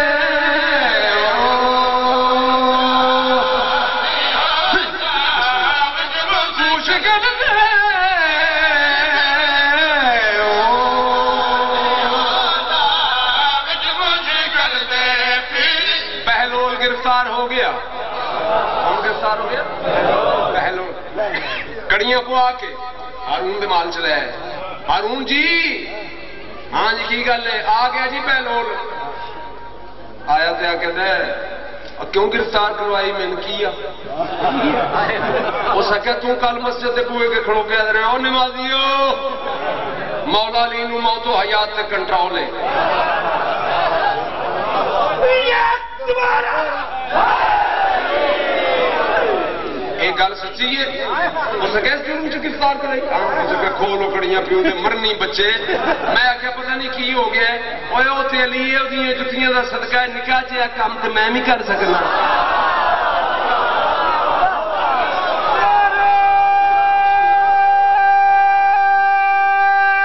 کڑیاں پوا کے ہارون دے مال چلایا ہے ہارون جی ہاں جی کی گل ہے آ گیا جی پہلول آیا تو کہتا ہے کیوں گرفتار کروائی میں نے کیا وہ سکیا تو کل مسجد کے بوئے کے کھڑو کے رہے او نمازیو مولا علی نو موت و حیات تے کنٹرول ہے ایک گل سچی ہے اس گرفتار کرے کھولو کڑیاں پیو دے مرنی بچے میں آخیا پتہ نہیں کی ہو گیا وہ علی جتیاں کا صدقہ ہے نکاح جہا کام تو میں بھی کر سکنا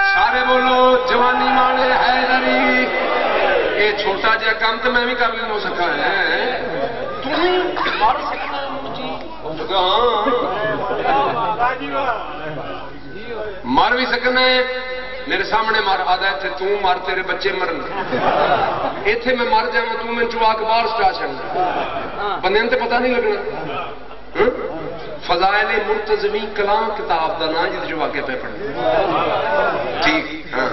سارے بولو جوانی مانے حیدری یہ چھوٹا جہا کام تو میں بھی کر لوں سکا ہے مر بھی سکنا ہے میرے سامنے مر آدھا اتنے تو مر تیرے بچے مرن اتنے میں مر جاؤں تو میں چوا کے باہر سٹا چڑھنا بندے تو پتہ نہیں لگنا فضائل مرتضمی کلام کتاب دا نا جس جو واقع پہ پڑھنا ٹھیک ہاں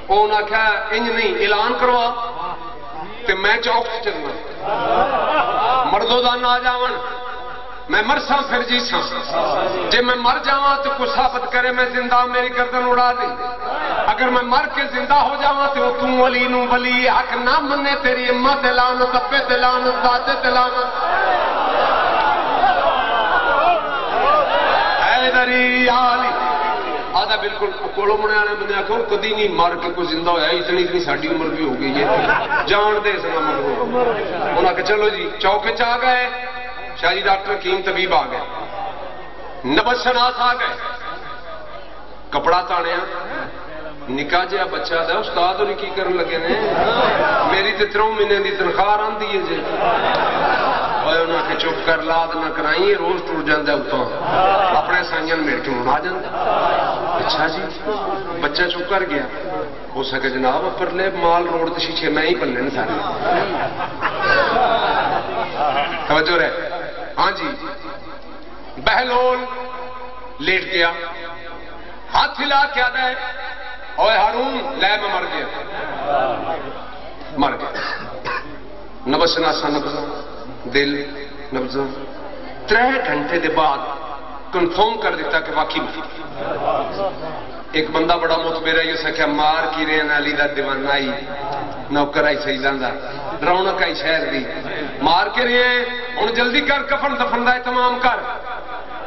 انہوں نے آخیا انج نہیں اعلان کروا کہ میں چوک سے چلنا مردوں دا نہ آ جاون میں مرسا پھر جی سا جی میں مر جاواں تو کچھ ثابت کرے میں زندہ میری گردن اڑا دے اگر میں مر کے زندہ ہو جاواں تو تم ولی نو ولی حق نہ منے تیری امت تے لعنت ابے تے لعنت دادے تے لعنت حیدری علی آدھا بالکل کولو منے والے بندے آخو کدی نہیں مر کے کوئی زندہ ہوا اتنی ساری عمر بھی ہو گئی ہے جان دے سنا مگرو انہوں نے کہا چلو جی چوکے چ آ گئے شاہ جی ڈاکٹر حکیم طبیب آ گئے نبض شناس آ گئے کپڑا تانیا نکا جہا بچہ دا استاد ہوئی کی کرن لگے نے میری تے 3 مہینے دی تنخواہ آندی ہے جی انہوں نے چپ کر لاد نہ کرائی روز ٹر جانا اتوں اپنے سائیاں میرے کے آ جاتا اچھا جی بچہ چپ کر گیا ہو سکے جناب پرلے مال روڈ کے شیشے میں ہی پلے سارے توجہ رہے ہاں جی بہلول لیٹ گیا ہاتھ ہلا کے آتا ہے اوے ہارون لے میں مر گیا نبض شناسا نبض دل نبض 3 گھنٹے دے بعد کنفرم کر دیتا کہ واقعی ایک بندہ بڑا متبر ہے اسے کیا مار کی رین علی دا دیوانہ آئی نوکر آئی سیدان دا رونق آئی شہر دی مار کے رہے ان جلدی کر کفن دفن دا تمام کر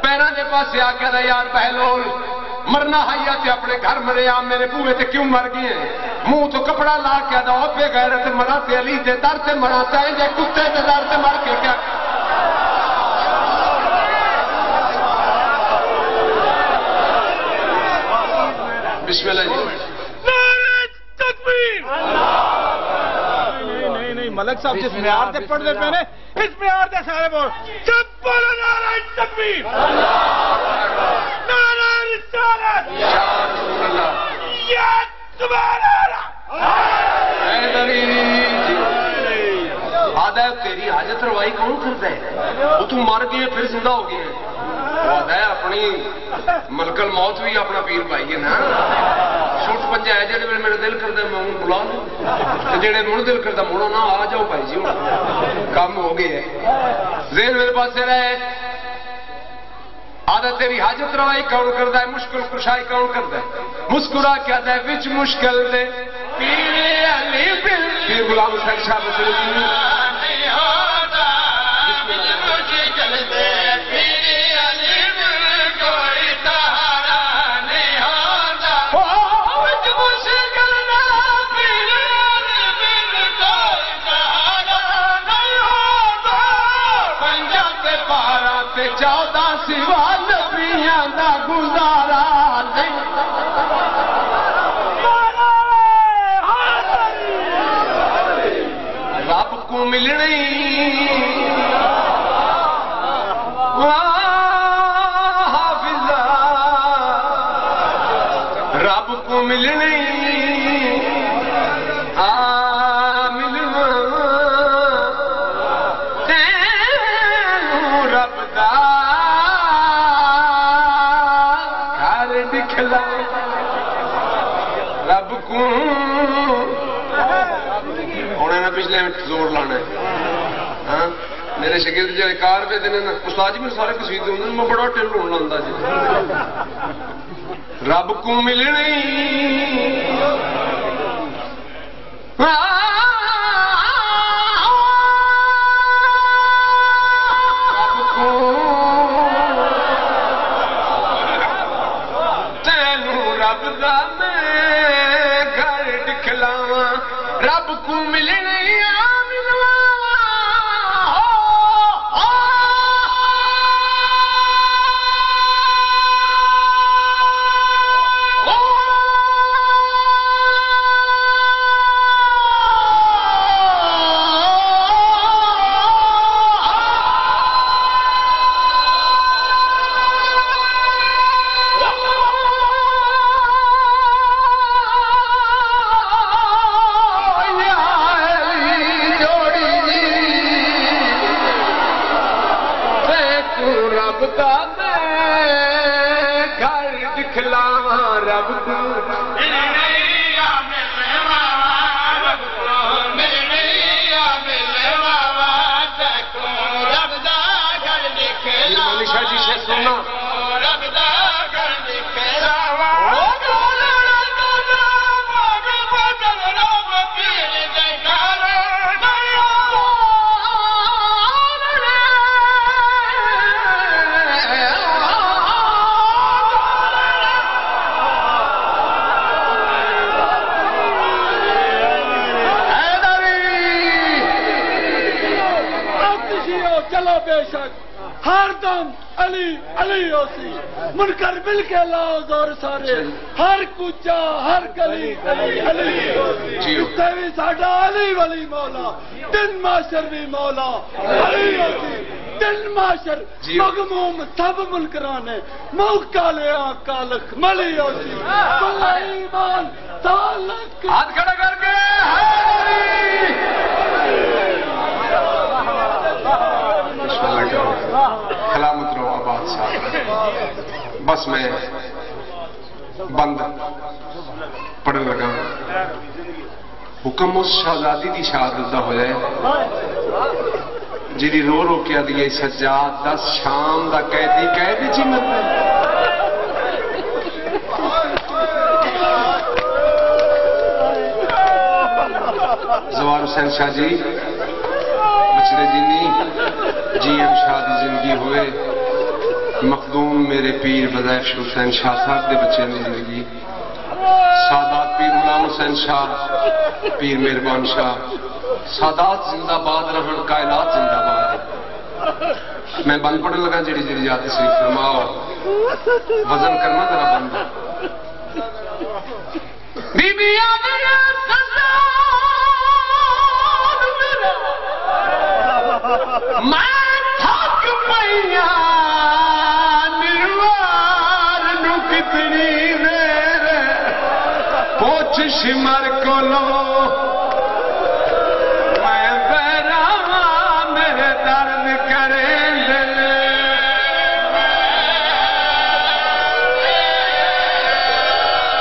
پیران دے پاس سے آکے دا یار بہلول مرنا حیہ تے اپنے گھر مرے آم میرے بوئے تے کیوں مر گئے ہیں منہ تو کپڑا لا کے دا او پہ غیرت مرا تے علی دے در تے مرا چاہے جے کتے دے در تے مر کے کیا بسم اللہ جی نعرہ تکبیر نہیں ملک صاحب جس معیار سے پڑھ دے پہنے اس معیار سے سارے بول جب بولو نعرہ تکبیر نعرہ رسالت یا سبحان اللہ آدھا تیری حاجت روائی کون کرتا ہے وہ تو مر گئے پھر زندہ ہو گئے آدھا اپنی ملک الموت بھی اپنا پیر پائی ہے نا چھوٹ پنجے ہے جڑے میرے دل کرتا ہے میں انہوں بلا لوں جڑے مڑ دل کرتا مڑو نہ آ جاؤ بھائی جی کام ہو گئے ذہن میرے پاس سے رہے آدھا تیری حاجت روائی کون کرتا ہے مشکل کشائی کون کرتا ہے مسکرا کیا ہے وچ مشکل دے پیر علی پیر غلام حسین شاہ بسری رب کو ملنی رب دا گھر دکھلا رب کو ہونے میں پچھلے زور لانا ہے میرے شگرد جڑے کار پہ دینے استاد جی میرے سارے قصیدے ہوندے میں بڑا ٹل ہون لاندا جی رب کو ملنی رب کو تینوں رب دا میں گھر دکھلاواں رب کو ملنی بے شک ہر دم علی علی ہوسی منکر مل کے لاؤ زور سارے ہر کوچا ہر گلی علی علی جتنے بھی ساڈا علی ولی مولا دن معاشر بھی مولا علی ہوسی دن معاشر مغموم سب منکرانے موقع لیا کالک ملی ہوسی اللہ ایمان تعلق ہاتھ کھڑا کر کے سلامت رہو آباد صاحب بس میں بند پڑھنے لگا حکم اس شہزادی دی شہادت دا ہو جائے جی رو رو کے دیئے سجاد 10 شام دا قیدی جنت زوار حسین شاہ جی بچڑے جینی جی ایم شاہ دی زندگی ہوئے مخدوم میرے پیر بذائف حسین شاہ صاحب دے بچے دی زندگی سادات پیر غلام حسین شاہ پیر مہربان شاہ سادات زندہ باد رہن کائنات زندہ باد میں بند پڑھنے لگا جڑی جڑی جاتی شریف فرماؤ وزن کرنا ذرا بند بی بی آمیر میں تھک پئیا نروار نو کتنی دیر پوچھ شمر کو لو میں بیراں میرے درد کریں دل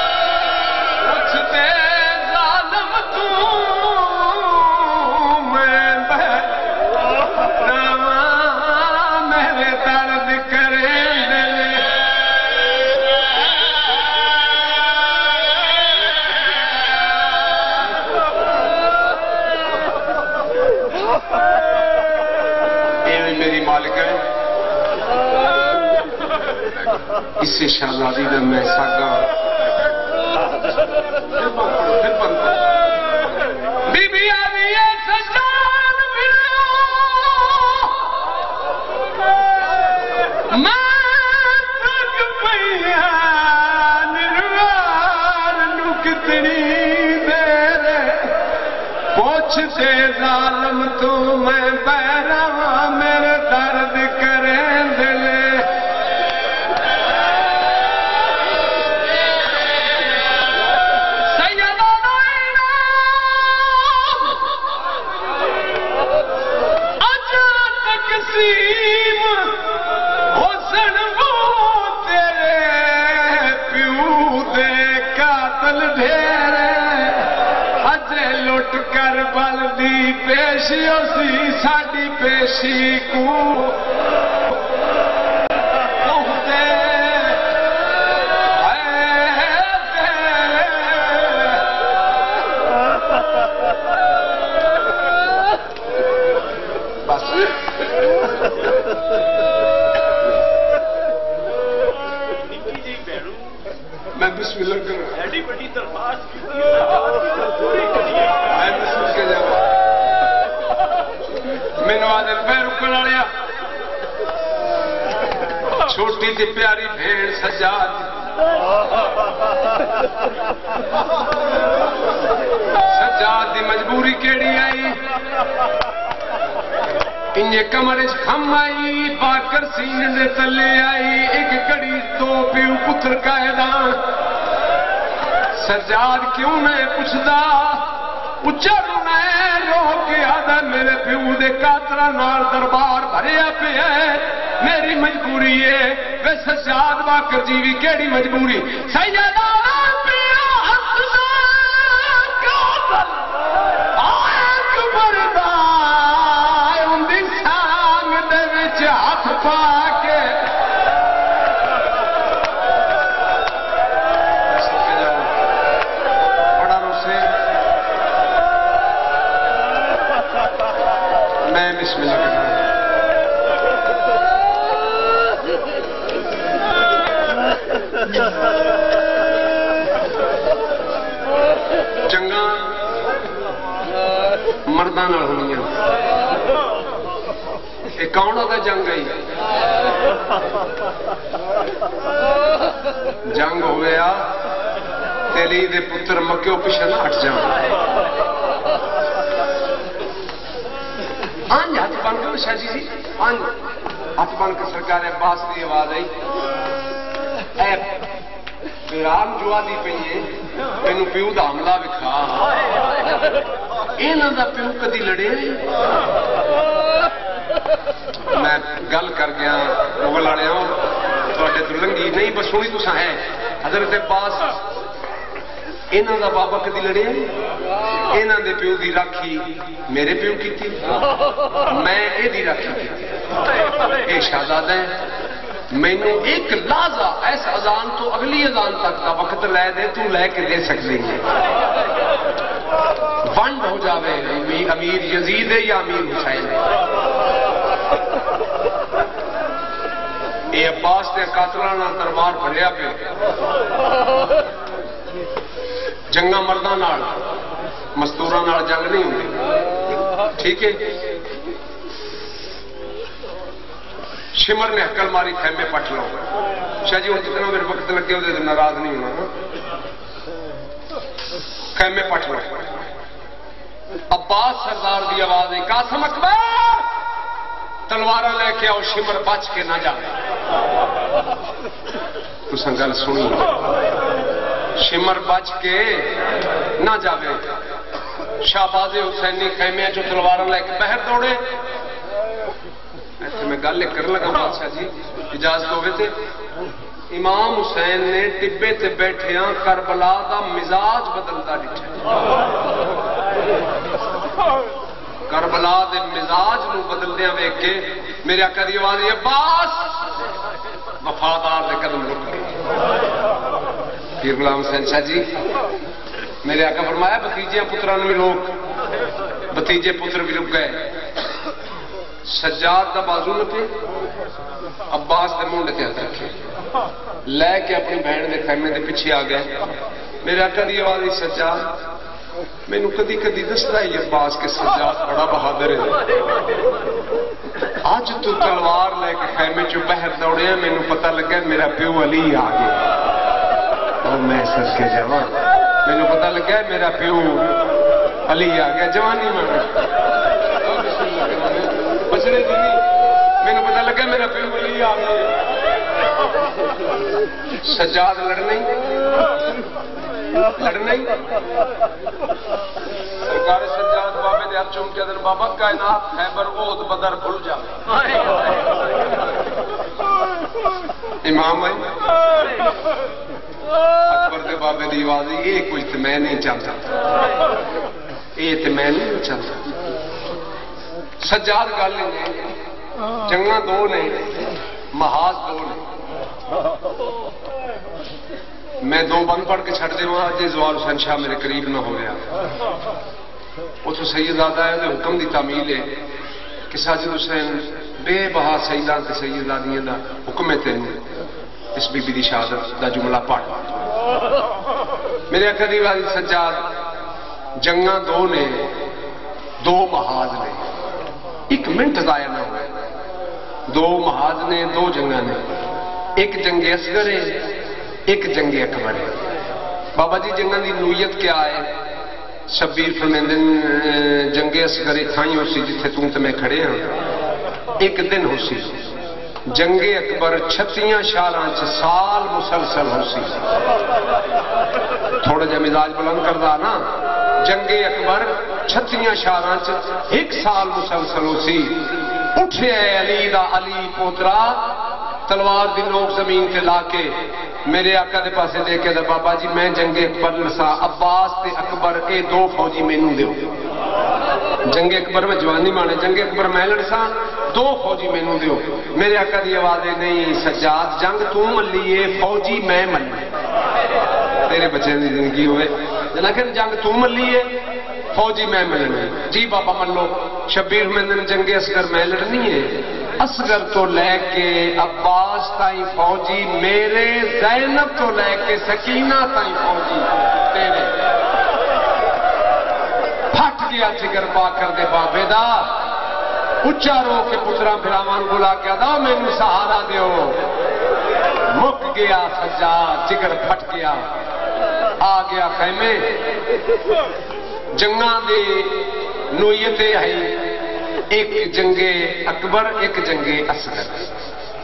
پوچھ دے ظالم تو میں میرے درد کریں دل میری مالک ہے اس سے شہزادی دا میں ساگا بی بی آوی ہے سجاد میں تک پئیا نروار نو کتنی دیر پوچھ دے ظالم تو میں بیراں میرے درد کریں دل کربل دی پیشی اسی ساڈی پیشی کو بس میں بسم اللہ کر ایڈی بڑی درخواست مینو آدھے پہ رکن والیا چھوٹی تے پیاری بھیڑ سجاد سجاد دی مجبوری کیڑی آئی انجے کمرے کھم آئی پاکر سینے دے تلے آئی ایک کڑی 2 پیو پتر قائدان سجاد کیوں میں پوچھدا اچھڑ میں رو کے آدھا میرے پیو دے کاترہ نال دربار بھریا پہ ہے میری مجبوری ہے وے سجاد باکر جیوی کیڑی مجبوری سیدہ پیو حسنان کاتر آئیک بردہ ان دی سانگ دے وچ ہاتھ پاکے میں بسم اللہ کرتا ہوں چنگا مرداں نال ہونیاں یہ کون ہوتا جنگ گئی جنگ ہو گیا تیلی دے پتر مکیوں پیچھے نہ ہٹ جاؤ آنج ہاتھ بن کے شاہ جی آنج ہاتھ بن کے سرکار عباس کی آواز آئی اے بیرام جو آدھی پہیے مینوں پیو دا حملہ وکھا انہاں دا پیو کدی لڑے میں گل کر گیا مغل والے تھوڑے دلنگی نہیں بس سونی تساں ہے حضرت عباس انہاں دا بابا کدی لڑے انہاں دے پیو دی راکھی میرے پیو کی تھی میں اے دی راکھی کی اے شہزادہ ہے مینوں ایک لحظہ ایس اذان تو اگلی اذان تک کا وقت لے دے تو لے کے دے سکتے ہیں ونڈ ہو جاوے امیر یزید ہے یا امیر حسین ہے اے عباس نے قاتلانہ دربار بھریا پہ جنگا مرداں نال مستوراں نال جنگ نہیں ہوندی ٹھیک ہے شمر نے حکل ماری خیمے پٹ لو شاہ جی وہ جتنا میرے وقت لگے ہوتے ناراض نہیں ہونا خیمے پٹ لو عباس سردار دی آواز ہے قاسم اکبر تلوارہ لے کے آؤ شمر بچ کے نہ جائے تو سنگل سنی شمر بچ کے نہ جاوے شہباز حسینی خیمے جو تلوارہ لے کے بہر دوڑے ایسے میں گل کر لگا بادشاہ جی اجازت ہوئے تھے امام حسین نے ٹبے تے بیٹھے ہاں کربلا دا مزاج بدلتا ڈٹھا کربلا دے مزاج نو بدلدیاں ویکھ کے میرے آقا دی آواز عباس وفادار دے قدم رک گئے پیر غلام حسین شاہ جی میرے آقا فرمایا بھتیجے پتران میں لوگ بھتیجے پتر بھی رک گئے سجاد دا بازو لپے عباس دے مونڈ تے ہاتھ رکھے لے کے اپنی بہن دے خیمے دے پیچھے آ گئے میرے آقا دی آواز سجاد مینوں کدی کدی دسدا ہے عباس کے سجاد بڑا بہادر ہے اج تو تلوار لے کے خیمے چوں باہر دوڑیا مینوں پتہ لگا میرا پیو علی آ گیا اور میں سر کے جاواں مینوں پتہ لگا میرا پیو علی آ گیا جوانی میں بچنے دی مینوں پتہ لگا میرا پیو علی آ گیا سجاد لڑنے سرکار سجاد بابے دے ہاتھ چوم کے دن بابا کائنات خیبر احد بدر بھول جاوے امام ہے اکبر دے بابے دی آواز یہ کوئی تے میں نہیں چاہتا یہ تے میں نہیں چاہتا سجاد گل نہیں جنگاں دو نے محاذ دو نے میں دو بند پڑھ کے چھڑ دے وہاں جی زوال حسین شاہ میرے قریب نہ ہو گیا وہ تو سیدزادہ ہے حکم دی تعمیل ہے کہ ساجد حسین بے بہا سیدان تے سیدزادیاں دا حکم ہے تینوں اس بی بی دی شہادت دا جملہ پڑھ میرے قریب والی سجاد جنگاں دو نے دو محاذ نے ایک منٹ ضائع نہ ہوئے دو محاذ نے دو جنگاں نے ایک جنگ اصغر ہے ایک جنگ اکبر ہے بابا جی جنگاں دی نوعیت کیا ہے شبیر فرمیندن جنگ اصغر تھائیں ہو سی جتھے توں تے میں کھڑے ہاں ایک دن ہو سی جنگ اکبر 36 شہراں چ سال مسلسل ہو سی تھوڑا جا مزاج بلند کردا نا جنگ اکبر 36 شہراں چ ایک سال مسلسل ہو سی اٹھے علی دا علی پوترا تلوار دی نوک زمین تے لا کے میرے آقا دے پاسے دے کے بابا جی میں جنگ اکبر لسا عباس تے اکبر اے دو فوجی مینوں دیو جنگ اکبر میں جوانی مانے جنگ اکبر میں لڑسا دو فوجی مینوں دیو میرے آقا دی آواز نہیں سجاد جنگ تو ملیے فوجی میں ملیے تیرے بچے دی زندگی ہوئے لیکن جنگ تو ملیے فوجی میں ملنے جی بابا من لو شبیر میں جنگ اصغر میں لڑنی ہے اصغر تو لے کے عباس تائیں فوجی میرے زینب تو لے کے سکینہ تائیں فوجی تیرے پھٹ گیا جگر پا کر دے بابے دا اچا رو کے پتراں پھراواں بلا کے آدا مینوں سہارا دیو مک گیا سجاد جگر پھٹ گیا آ گیا خیمے جنگاں دی نوعیت ہے ایک جنگ اکبر ایک جنگ اصغر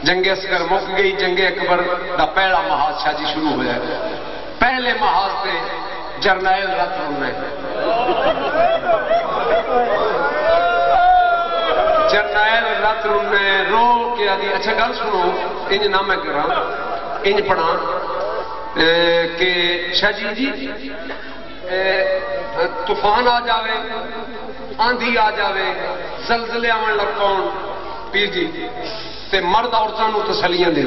جنگ اصغر مک گئی جنگ اکبر دا پہلا محاذ شاہ جی شروع ہوا ہے پہلے محاذ سے جرنیل رت ہونے جرنیل رت ہونے رو کے آدھی اچھا گل سنو انج نہ میں کرا انج پڑھا کہ شاہ جی طوفان آ جاوے آندھی آ جاوے زلزلے آون لگ پاؤن پیر جی تے مرد عورتاں نو تسلیاں دے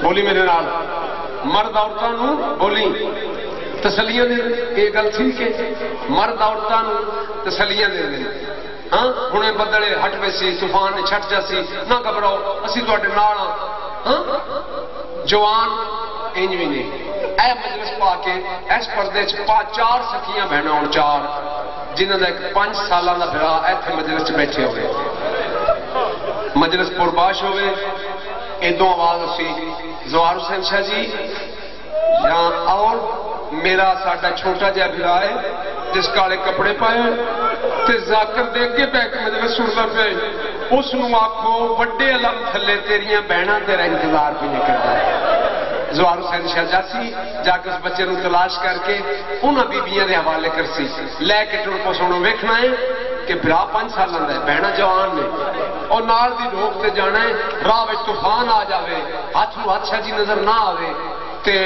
بولی میرے نال مرد عورتاں نو بولی تسلیاں دے یہ گل ٹھیک ہے مرد عورتاں نو تسلیاں دے ہاں ہنے بدلے ہٹ پے سی طوفان چھٹ جاسی نہ گھبراؤ اسی تواڈے نال ہاں جوان انج وی نہیں اے مجلس پا کے اس پردے چ چار سکیاں بہناں ہون چار جنہاں دا ایک 5 سالاں دا بھرا ایتھے مجلس چ بیٹھے ہوئے مجلس پرباش ہوئے ادوں آواز اسی زوار حسین شاہ جی یہاں اور میرا ساڈا چھوٹا جہا بھرا ہے جس کالے کپڑے پائے تے ذاکر دیکھ کے بیٹھ مجلس سننا پہ اس نو آکھو وڈے علم تھلے تیریاں بہناں تیرا انتظار بھی نہیں کردا زوار حسین شاہ جاسی جا کے اس بچے نو تلاش کر کے انہاں بیبیاں دے حوالے کرسی لے کے ٹر پو سونو ویکھنا ہے کہ بھرا 5 سالاں دا ہے بہنا جوان نے اور نال دی روک تے جانا ہے راہ وچ طوفان آ جاوے ہاتھ نو ہاتھ شاہ جی نظر نہ آوے تے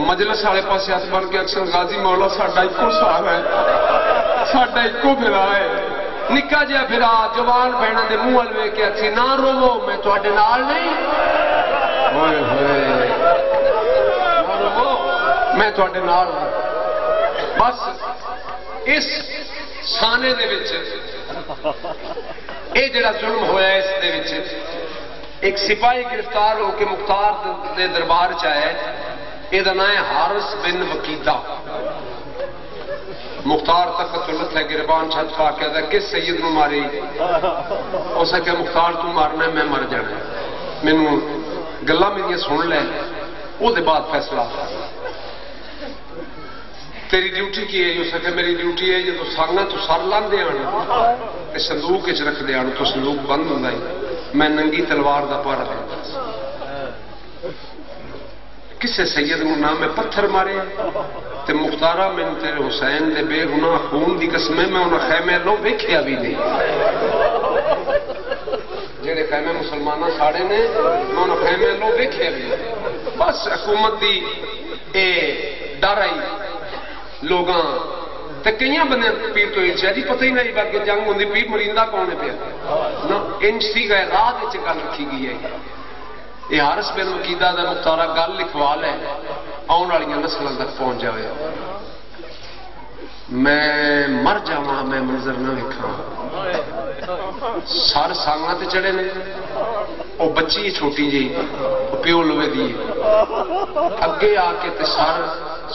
مجلس والے پاسے ہاتھ بن کے اکثر غازی مولا ساڈا اکو سہارا ہے ساڈا اکو بھرا ہے نکا جہا بھرا جوان بہنا دے منہ ول ویکھ کے اسی نہ روو میں تواڈے نال نہیں ہوئے ہوئے میں تواڈے نال بس اس سانے دے وچ اے جڑا ظلم ہویا ہے اس دے وچ ایک سپاہی گرفتار ہو کے مختار دے دربار چ آیا اے دا نام ہے حارث بن وقیدہ مختار تک قتلت ہے گربان چھت پا کے دا کس سید نو ماری اس نے کہا مختار تو مارنا ہے میں مر جانا مینوں گلاں میری سن لے او دے بعد فیصلہ تیری ڈیوٹی کی ہے اس نے میری ڈیوٹی ہے جب سانگا تو سر لاندے آنا تے صندوق وچ رکھ دے آنا تو صندوق بند ہوندا ہے میں ننگی تلوار دا پہرا دیندا کسے سید نو نام میں پتھر مارے تے مختارا میں تیرے حسین دے بے گناہ خون دی قسم میں انہاں خیمے لو ویکھیا بھی نہیں جڑے خیمے مسلماناں ساڑے نے میں انہاں خیمے لو ویکھیا بھی نہیں بس حکومت دی اے ڈر آئی لوگاں تے کئی بندے پیر تو ارشا جی پتہ ہی نہیں بلکہ جنگ ہوندی پیر مریندا کون ہے پیا نہ انج سی گئے رات وچ گل رکھی گئی ہے یہ حارث بن وقیدہ دا مختارا گل لکھوا لے آن والی نسلاں تک پہنچ جائے میں مر جاواں میں منظر نہ ویکھاں سر سانگاں تے چڑھے نے وہ بچی چھوٹی جی پیو لوے دی اگے آ کے تے سر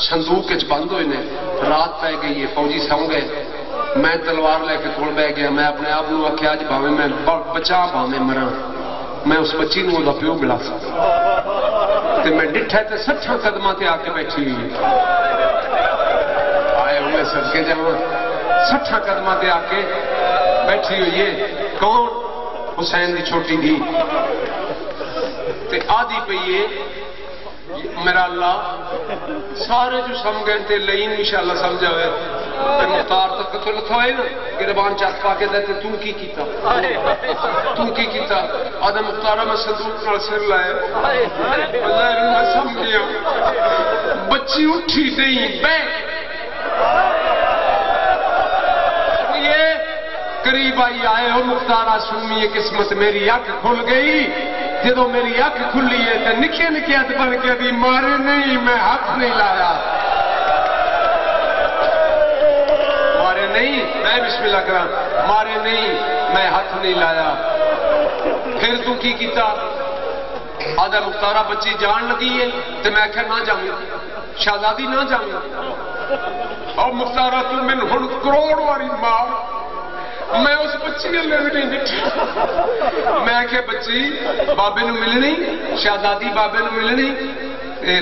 صندوق وچ بند ہوئے نے رات پی گئی ہے فوجی سو گئے میں تلوار لے کے کول بہ گیا میں اپنے آپ نو آکھیا اج بھاویں میں بچا بھاویں مراں میں اس بچی نو دا پیو ملا سکتا تے میں ڈٹھا تے 60 قدماں تے آ کے بیٹھی ہوئی آئے ہوئے صدقے جاواں 60 قدماں تے آ کے بیٹھی ہوئی ہے کون حسین دی چھوٹی دی تے آدھی پئی ہے میرا اللہ سارے جو سمجھیں تے لئین انشاءاللہ سمجھا ہوئے تے مختار تک تو لتھا ہوئے نا گربان چاک پا کے دیتے تو کی کیتا آدھا مختارہ میں صندوق نال سر لائے اللہ میں سمجھیا بچی اٹھی نہیں بیٹھ یہ قریب آئی آئے ہو مختارہ سومی قسمت میری آنکھ کھل گئی جدو میری آنکھ کھلی ہے تو نکے نکے ہاتھ بن کے دی مارے نہیں میں ہاتھ نہیں لایا مارے نہیں میں بسم اللہ کرا مارے نہیں میں ہاتھ نہیں لایا پھر تو کی کیتا آدھا مختارہ بچی جان لگی ہے تو میں کہا نہ جاؤں شہزادی نہ جاؤں اور مختارہ تو من ہن کروڑ واری مار میں اس بچی نے بھی نہیں ڈٹھا میں کہ بچی بابے نو ملنی شہزادی بابے نو ملنی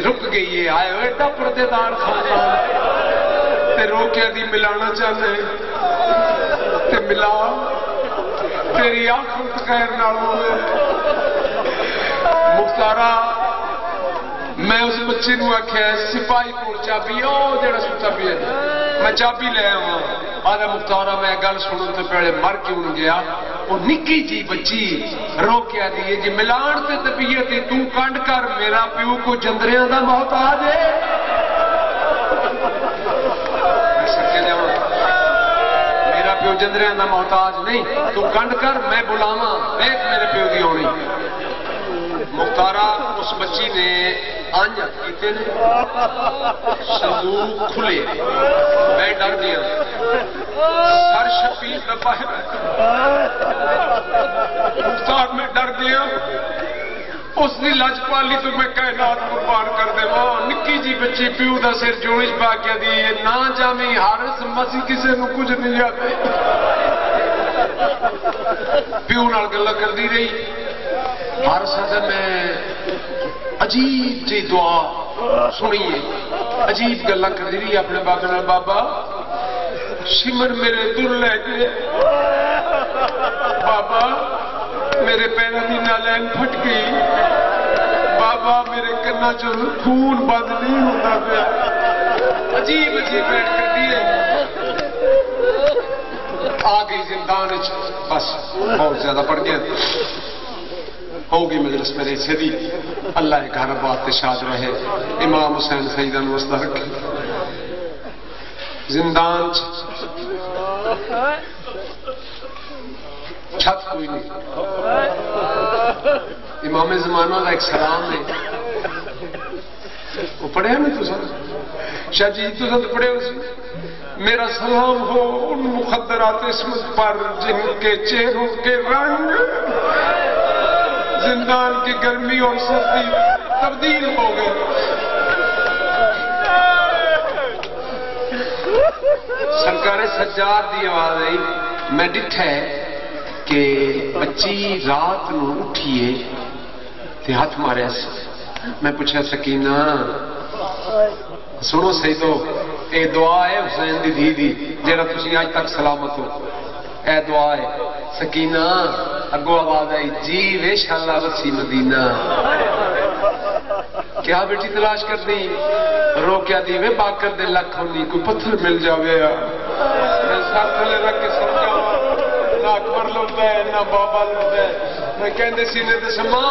رک گئی ہے آئے ہوئے ایڈا پردے دار خاندان تے روکیا دی ملانا چاہنے تے ملا تیری آخرت خیر نال ہوئے مختارا میں اس بچے نو آخیا سپاہی کو چابی او جڑا ستا پیا میں چابی لے آواں آدھا مختارا میں گل سنن تو پہلے مر کیوں گیا وہ نکی جی بچی روکیا دیے جی ملان تے طبیعت تو کنڈ کر میرا پیو کو جندریاں دا محتاج ہے میرا پیو جندریاں دا محتاج نہیں تو کنڈ کر میں بلاواں ایک میرے پیو دی ہونی مختارا اس بچی نے آنج کیتے نے صندوق کھلے میں ڈر گیا سر شفیع کا باہر مختار میں ڈر گیا اس نے لج پالی تو میں کائنات قربان کر دے وہ نکی جی بچی پیو دا سر جوڑش پا کے دی نہ جامی حارث مسیح کسے نو کچھ نہیں آتے پیو نال گلا کر دی رہی ہر ساتھ میں عجیب جی دعا سنیے عجیب گلا کر دی رہی اپنے بابے نال بابا شمر میرے دل لے گئے بابا میرے پیروں کی نالین پھٹ گئی بابا میرے کنا چ خون بند نہیں ہوتا پیا عجیب عجیب بیٹھ کر دیے آ گئی زندان بس بہت زیادہ پڑ گیا ہوگی مجلس میرے سے دی اللہ گھر بات شاد رہے امام حسین سیدہ نو وسطہ رکھے زندان چھت کوئی نہیں امام زمانہ کا ایک سلام ہے وہ پڑھے ہیں تو سر شاہ جی تو سر پڑھے ہو سی میرا سلام ہو ان مخدرات اسمت پر جن کے چہروں کے رنگ زندان کی گرمی اور سردی تبدیل ہو گئے سرکار سجاد دی آواز آئی میں ڈٹھا ہے کہ بچی رات نو اٹھیے تے ہاتھ مارے میں پوچھا سکینہ سنو صحیح تو اے دعا ہے حسین دی دھی دی جیڑا تسی آج تک سلامت ہو اے دعا ہے سکینہ اگو آواز آئی جی ویش اللہ وسی مدینہ کیا بیٹی تلاش کر دی رو کیا دی وے باکر دے لکھ ہونی کوئی پتھر مل جاوے میں ساتھ تھلے رکھ کے سمجھا نہ اکبر لڑتا ہے نہ بابا لڑتا ہے میں کہندے سینے تے سما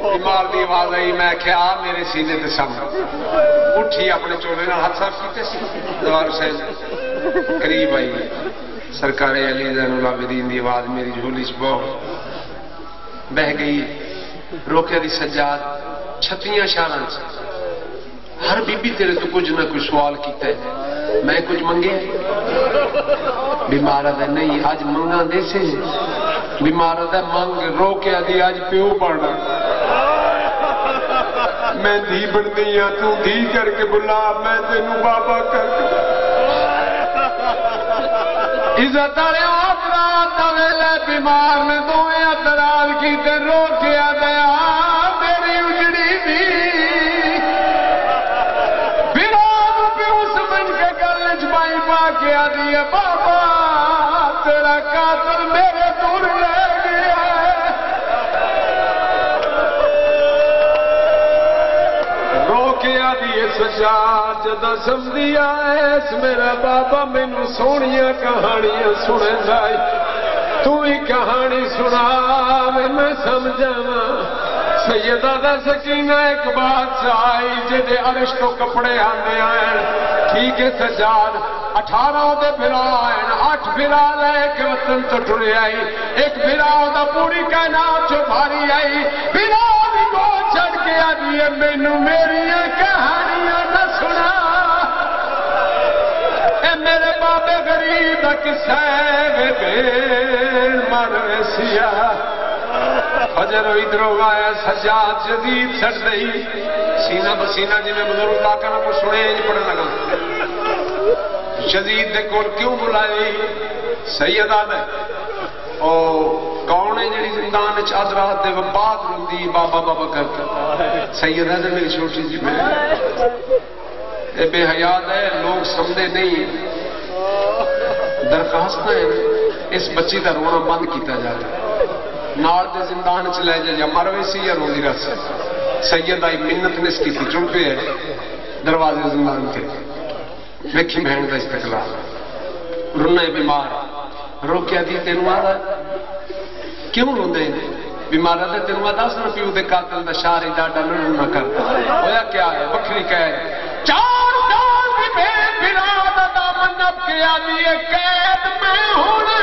بیمار دی آواز آئی میں کیا میرے سینے تے سم اٹھی اپنے چولے نہ ہاتھ صاف کیتے سی دوار حسین قریب آئی سرکار علی زین العابدین دی آواز میری جھولی چ بہ گئی روکیا دی سجاد چھتیاں شاراں ہر بی بی تیرے تو کچھ نہ کچھ سوال کیتا ہے میں کچھ منگے بیمار ہے نہیں آج منگا دے سے بیمار ہے منگ روکیا دی آج پیو پڑنا میں دھی بن گئی ہاں تو دھی کر کے بلا میں تینوں بابا کر کے عزت والے افراد دا ویلے بیمار نے دوویں ادرال کی تے روکیا دیا میری اجڑی دی بیمار پیو سمجھ کے گل وچ بائی پا کے آدھی ہے بابا تیرا قاتل میرے دور لے گیا روکیا دی سجاد جدا سمجھی آئے میرا بابا مینوں سونیاں کہانیاں سنے جائی تو ہی کہانی سنا میں سمجھاواں سیدہ دا سکینہ ایک بات آئی جدے عرش تو کپڑے آنے آئے ٹھیک ہے سجاد 18 دے بھرا آئے 8 بھرا لے کے وطن تو ٹرے آئی ایک بھرا دا پوری کائنات چو بھاری آئی بھرا بھی کو چڑھ کے آدھی ہے مینوں میری کہانیاں نہ سنا اے میرے بابے غریب کسے وے بین مر ویسیا فجر ادھر آیا سجاد جدید سڑ دئی سینہ بسینہ جی میں بزرگ لاکھاں کو سنے جی پڑھنے لگا یزید دے کول کیوں بلائی سیدہ نے او کون ہے جڑی زندان وچ اج رات دے بعد روندی بابا بابا کر کے سیدہ نے میری چھوٹی جی بہن اے بے حیات ہے لوگ سمجھے نہیں درخواست ہے اس بچی دا رونا بند کیتا جائے نال دے زندان وچ لے جا یا مروے سی یا روندی رس سیدہ منت نس کی تھی چن پہ ہے دروازے زندان کے ویکھی بہن دا استقلال رونا بیمار رو کیا دی تینوں آدھا کیوں روندے بیمارہ دے تینوں آدھا سن پیو دے قاتل دا شاری ڈاڈا نہ کرتا ہویا کیا ہے بکری کہے چار سال بھی بے برادہ دا منب کیا دیئے قید میں ہونے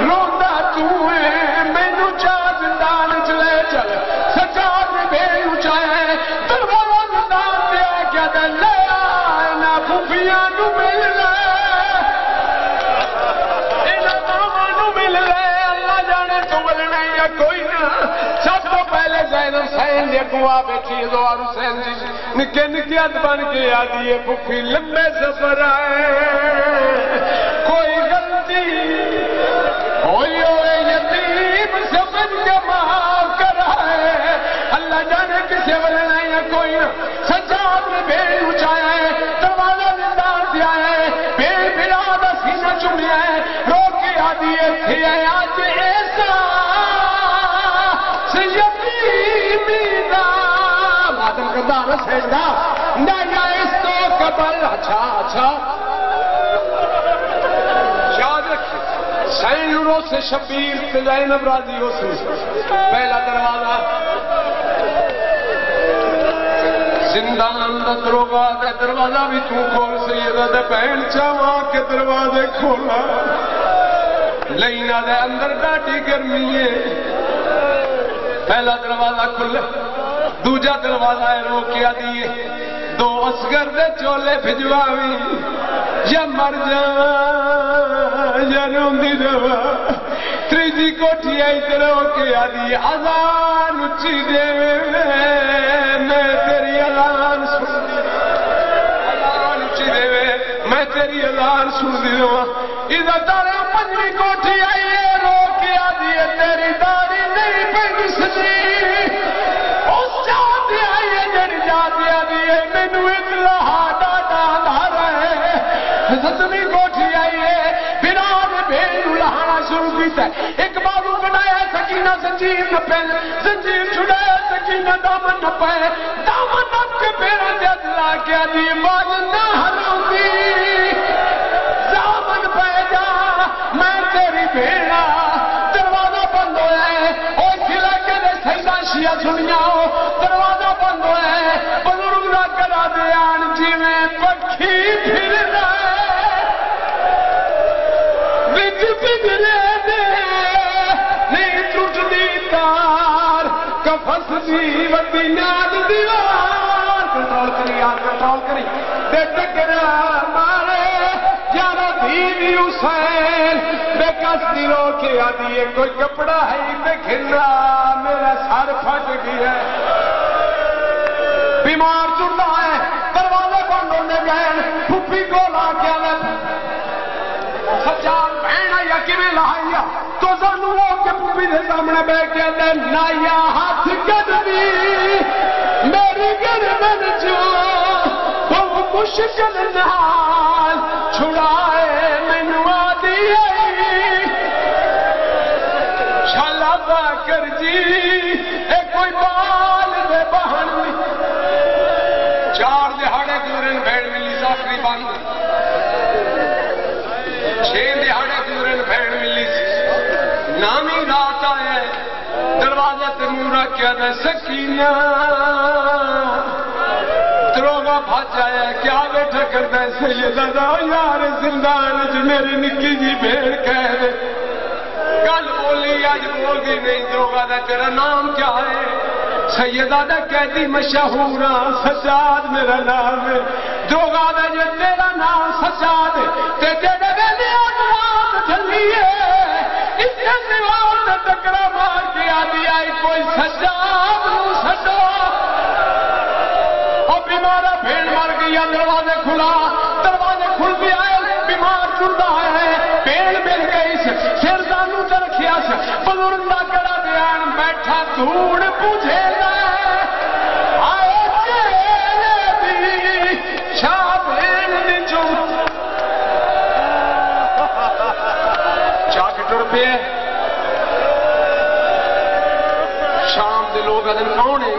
روندہ تو ہے مینو چار زندان چلے چل سچار بے اچھائے دروازہ زندان دیا کیا دے لے آئے نا پھوپیاں نو مل لے کوئی نہ سب تو پہلے زینب حسین یہ گوا بیٹھی دو اور حسین جی نکے نکیات بن کے آدھی ہے پھوپھی لمبے سفر آئے کوئی غلطی ہوئی ہوئے یتیم سمجھ کے معاف کرائے اللہ جانے کسے ولنا یا کوئی نہ سجاد میں بے اچھایا ہے دروازہ زندان دیا ہے بے برادہ سینہ چمیا ہے رو کے آدھی ہے تھی ہے آج ایسا دانا سیدہ نیا اس تو قبل اچھا یاد رکھیں سینوروں سے شبیر زینب راضی ہو سے پہلا دروازہ زندان دا دروازہ بھی تو کھول سیدہ دے بہن چاہاں کے دروازے کھولا لینا دے اندر ڈاٹی گرمی ہے پہلا دروازہ کھلا دوجا دروازہ ہے روکیا دیئے دو اصغر دے چولے بھجواوی یا مر جا یا روندی روا تریجی کوٹھی آئی تے روکیا دیئے اذان اچھی دے میں تیری اذان سن دی اذان اچھی دے میں تیری اذان سن دی روا اذا تارے پنجری کوٹھی آئی ہے روکیا دیئے تیری داری نہیں پہ سجی ستمی کوٹھی آئی ہے براد بھیڑ لہانا شروع کیتا ہے ایک بابو بنایا سکینہ زنجیر نہ پہن زنجیر چھڑایا سکینہ دامن نہ پہن دامن نہ کے پیرا دے دلا کیا دی باز نہ ہروں دی دامن پہ جا میں تیری بھیڑا دروازہ بند ہویا ہے اور کھلا کے دے سیدہ شیعہ سنیاؤ دروازہ بند ہویا ہے بزرگ نہ کرا دے آن جی میں پکھی پھر رہا فسدی ودی ناد دیوار کنٹرول کری بے ٹکرا مارے یارا بیوی حسین بے کس دلوں کے آدھی ہے کوئی کپڑا ہے بے گھرا میرا سر پھٹ گیا بیمار چڑھتا ہے دروازے بند ہونے گئے پھوپھی کو لا کے سچار بہن یا کیویں لایا تو سانو وہ کے پھوپھی دے سامنے بیٹھ کے دے نایا ہاتھ کدی میری گردن جو وہ مشکل نال چھڑائے مینوں آدھی شالا باکر جی اے کوئی بال دے بہن چار دہاڑے گزرن بھیڑ ملی ساکری بند 6 دہاڑے گزرن بھیڑ ملی نامی رات آئے دروازہ تمورا کیا دے سکینہ دروگا بھاج آیا کیا بیٹھا کر دے سیدہ دا یار زندان جو میری نکی جی بھیڑ کہہ دے کل بولی آج بول گئی نہیں دروگا دا تیرا نام کیا ہے سیدہ دا قیدی مشہورہ سجاد میرا نام ہے دروگا دا جو تیرا نام سجاد ہے تے جڑے ویلے آج جھلی ہے اس کے سوال نے ٹکرا مار کے آدھی آئی کوئی سجاد نو سجاد اور بیمارہ بھیڑ مار گیا دروازے کھلا دروازے کھل بھی آئے بیمار ٹردا ہے پیڑ مل گئی سر دانو تے رکھیا بزرگ دا کڑا بیان بیٹھا دھوڑ پوچھے گا آئے چیلے دی شاہ بین دی جو چاہ کے ٹر پہ شام دے لوگ ادن کون ہے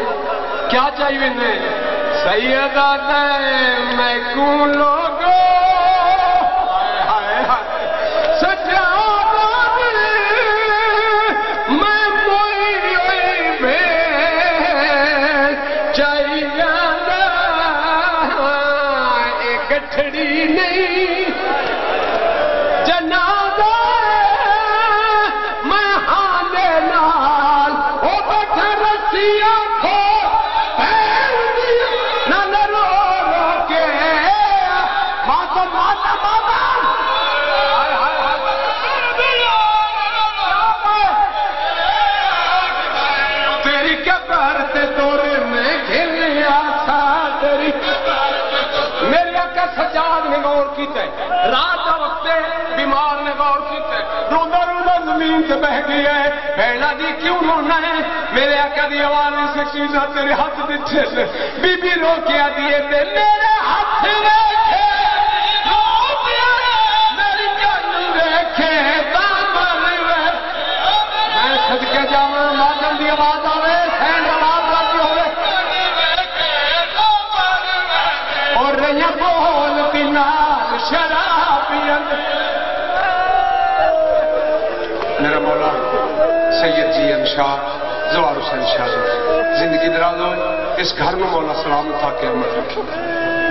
کیا چاہیے نے سیدہ دے میں کون لوگو سجاد میں موئی بے چاہیے ایک گٹھڑی نہیں جنازہ میں ہانے لال او بیٹھے رسیاں کھو رات کا وقت بیمار نے غور کیتے رودا رودا زمین سے بہ گئی ہے بہنا دی کیوں رونا ہے میرے آقا دی آواز سے چیزاں تیرے ہاتھ دیتے سے بی بی رو کیا دیے تھے میرے ہاتھ دیکھے میری جان دیکھے دامن میں صدقے جاؤں مادم دی آواز آوے سینڈ آواز آتی ہوئے اور رہیاں بولتی نال شرابیاں میرا مولا سید جی انشاء زوار حسین شاہ زندگی دراز ہوئے اس گھر میں مولا سلامت تھا قیامت رکھے